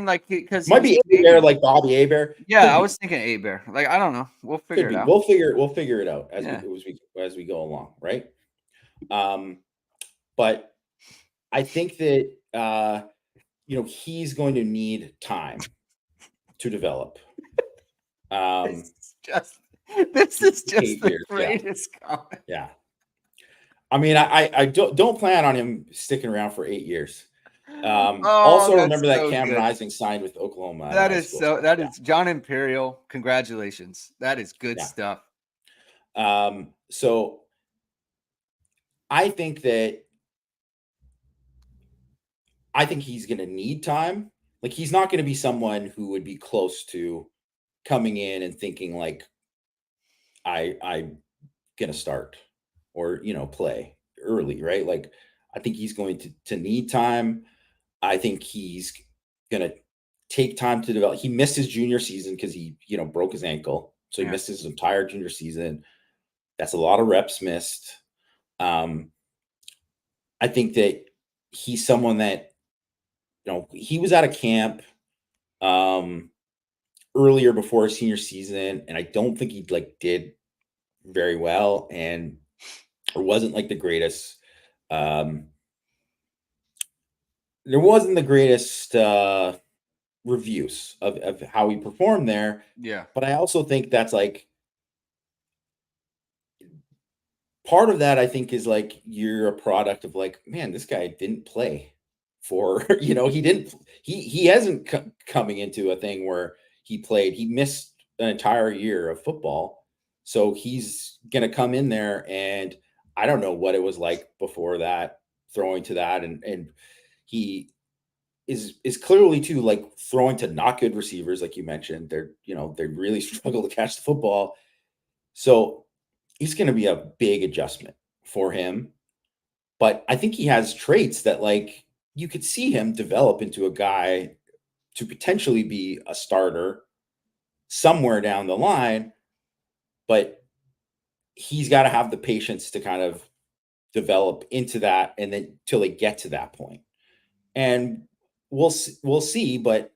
[SPEAKER 1] like because
[SPEAKER 2] might be Hebert, like Bobby Hebert.
[SPEAKER 1] Yeah, I was thinking Hebert. Like I don't know. We'll figure it out.
[SPEAKER 2] We'll figure it out as we go along, right? But I think that he's going to need time to develop.
[SPEAKER 1] This is just the greatest comment.
[SPEAKER 2] Yeah. I mean, I don't plan on him sticking around for 8 years. Also remember that Cam Rising signed with Oklahoma.
[SPEAKER 1] That is John Imperial. Congratulations. That is good stuff.
[SPEAKER 2] So I think he's going to need time. Like he's not going to be someone who would be close to coming in and thinking like, I'm going to start or, play early, right? Like I think he's going to need time. I think he's going to take time to develop. He missed his junior season because he, broke his ankle. So he missed his entire junior season. That's a lot of reps missed. I think that he's someone that he was out of camp earlier before his senior season, and I don't think he did very well, and it wasn't the greatest. Um, there wasn't the greatest reviews of how he performed there.
[SPEAKER 1] Yeah.
[SPEAKER 2] But I also think that's part of that. I think is you're a product of man, this guy didn't play for he didn't he hasn't coming into a thing where he missed an entire year of football, so he's gonna come in there, and I don't know what it was like before that, throwing to that, and he is clearly too throwing to not good receivers, like you mentioned. They really struggle to catch the football, so he's going to be a big adjustment for him. But I think he has traits that you could see him develop into a guy to potentially be a starter somewhere down the line, but he's got to have the patience to kind of develop into that and then till they get to that point. And we'll see, but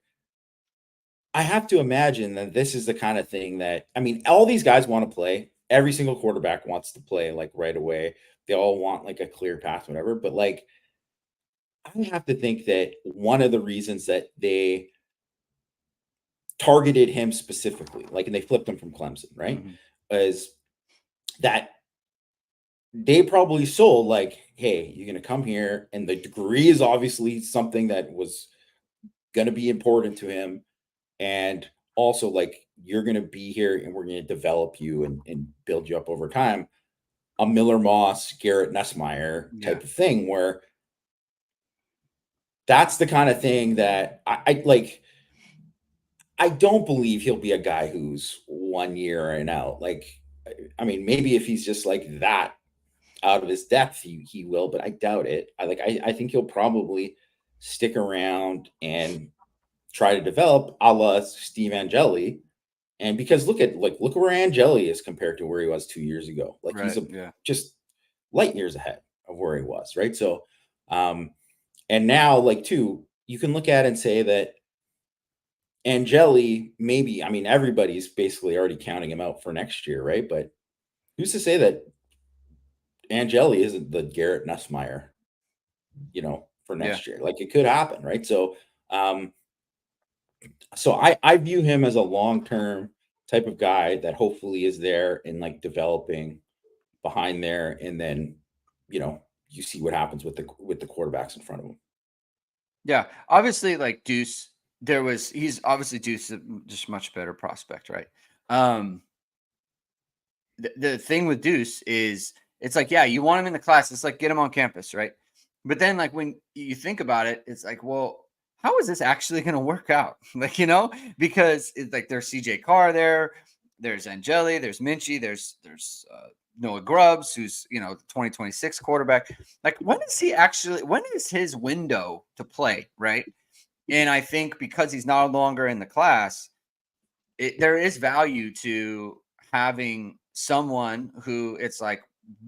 [SPEAKER 2] I have to imagine that this is the kind of thing that, I mean, all these guys want to play. Every single quarterback wants to play right away. They all want a clear path, whatever. But I have to think that one of the reasons that they targeted him specifically, and they flipped him from Clemson, right, is that they probably sold hey, you're going to come here, and the degree is obviously something that was going to be important to him. And also you're going to be here and we're going to develop you and build you up over time. A Miller Moss, Garrett Nussmeier type of thing, where that's the kind of thing that I don't believe he'll be a guy who's 1 year and out. I mean, maybe if he's just that out of his depth, he will, but I doubt it. I think he'll probably stick around and try to develop a la Steve Angeli. And because look where Angeli is compared to where he was 2 years ago. He's just light years ahead of where he was, right? So and now too, you can look at it and say that Angeli, maybe, I mean, everybody's basically already counting him out for next year, right? But who's to say that Angeli isn't the Garrett Nussmeier, for next year? It could happen, right? So I view him as a long-term type of guy that hopefully is there and developing behind there, and then you see what happens with the quarterbacks in front of him.
[SPEAKER 1] Yeah, obviously, Deuce, he's obviously Deuce, just much better prospect, right? The thing with Deuce is it's you want him in the class, it's get him on campus, right? But then when you think about it, it's well, how is this actually going to work out? Because it's there's CJ Carr there, there's Angeli, there's Minchie, there's Noah Grubbs, who's the 2026 quarterback. When is his window to play, right? And I think because he's no longer in the class, there is value to having someone who it's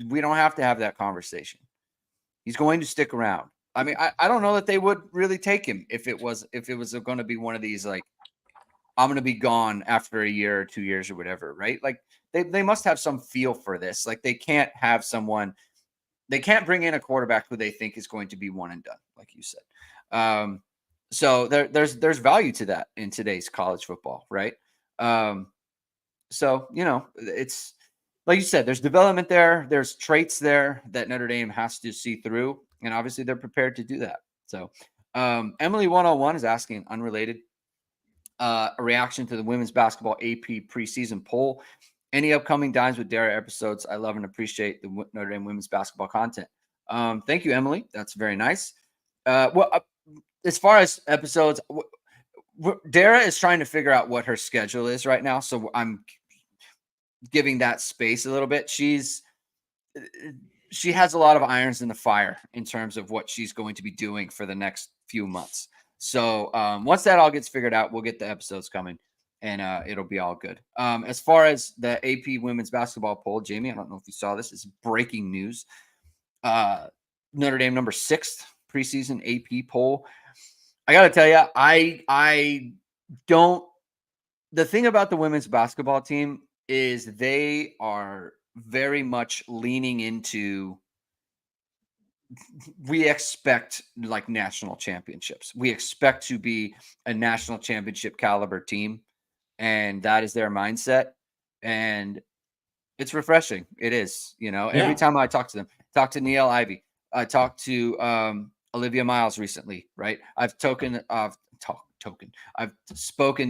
[SPEAKER 1] we don't have to have that conversation. He's going to stick around. I mean, I don't know that they would really take him if it was going to be one of these I'm going to be gone after a year or 2 years or whatever, right? They must have some feel for this. They can't have someone, they can't bring in a quarterback who they think is going to be one and done, like you said. So there's value to that in today's college football, right? So it's like you said, there's development there, there's traits there that Notre Dame has to see through, and obviously they're prepared to do that. So Emily 101 is asking, unrelated, a reaction to the women's basketball AP preseason poll. Any upcoming Dimes with Dara episodes? I love and appreciate the Notre Dame women's basketball content. Thank you, Emily. That's very nice. As far as episodes, Dara is trying to figure out what her schedule is right now, so I'm giving that space a little bit. She has a lot of irons in the fire in terms of what she's going to be doing for the next few months. So once that all gets figured out, we'll get the episodes coming, and it'll be all good. As far as the AP women's basketball poll, Jamie, I don't know if you saw this. It's breaking news. Notre Dame number 6th preseason AP poll. I got to tell you, I don't. The thing about the women's basketball team is they are very much leaning into, we expect like national championships. We expect to be a national championship caliber team, and that is their mindset. And it's refreshing. It is, every
[SPEAKER 2] Yeah.
[SPEAKER 1] time I talk to them, talk to Neil Ivy, I talked to Olivia Miles recently, right? I've spoken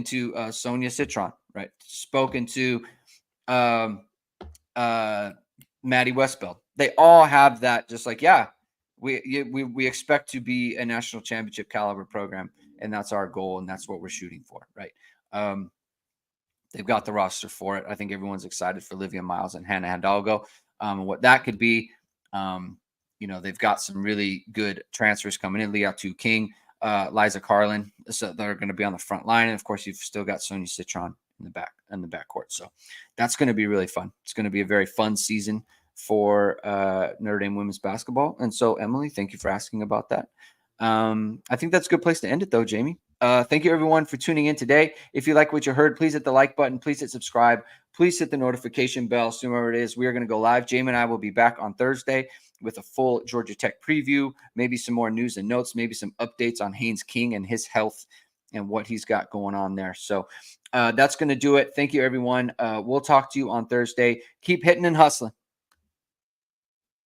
[SPEAKER 1] to Sonia Citron, right? Spoken to um, Maddie Westbeld. They all have that, just like, yeah, we expect to be a national championship caliber program, and that's our goal, and that's what we're shooting for, right? Um, they've got the roster for it. I think everyone's excited for Olivia Miles and Hannah Hidalgo, and what that could be. They've got some really good transfers coming in. Liatu King, Liza Carlin, so they're going to be on the front line, and of course, you've still got Sonia Citron in the backcourt. So that's going to be really fun. It's going to be a very fun season for Notre Dame women's basketball. And so, Emily, thank you for asking about that. I think that's a good place to end it, though, Jamie. Thank you, everyone, for tuning in today. If you like what you heard, please hit the like button. Please hit subscribe. Please hit the notification bell. Soon, wherever it is, we are going to go live. Jamie and I will be back on Thursday with a full Georgia Tech preview, maybe some more news and notes, maybe some updates on Haynes King and his health and what he's got going on there. So that's going to do it. Thank you, everyone. We'll talk to you on Thursday. Keep hitting and hustling.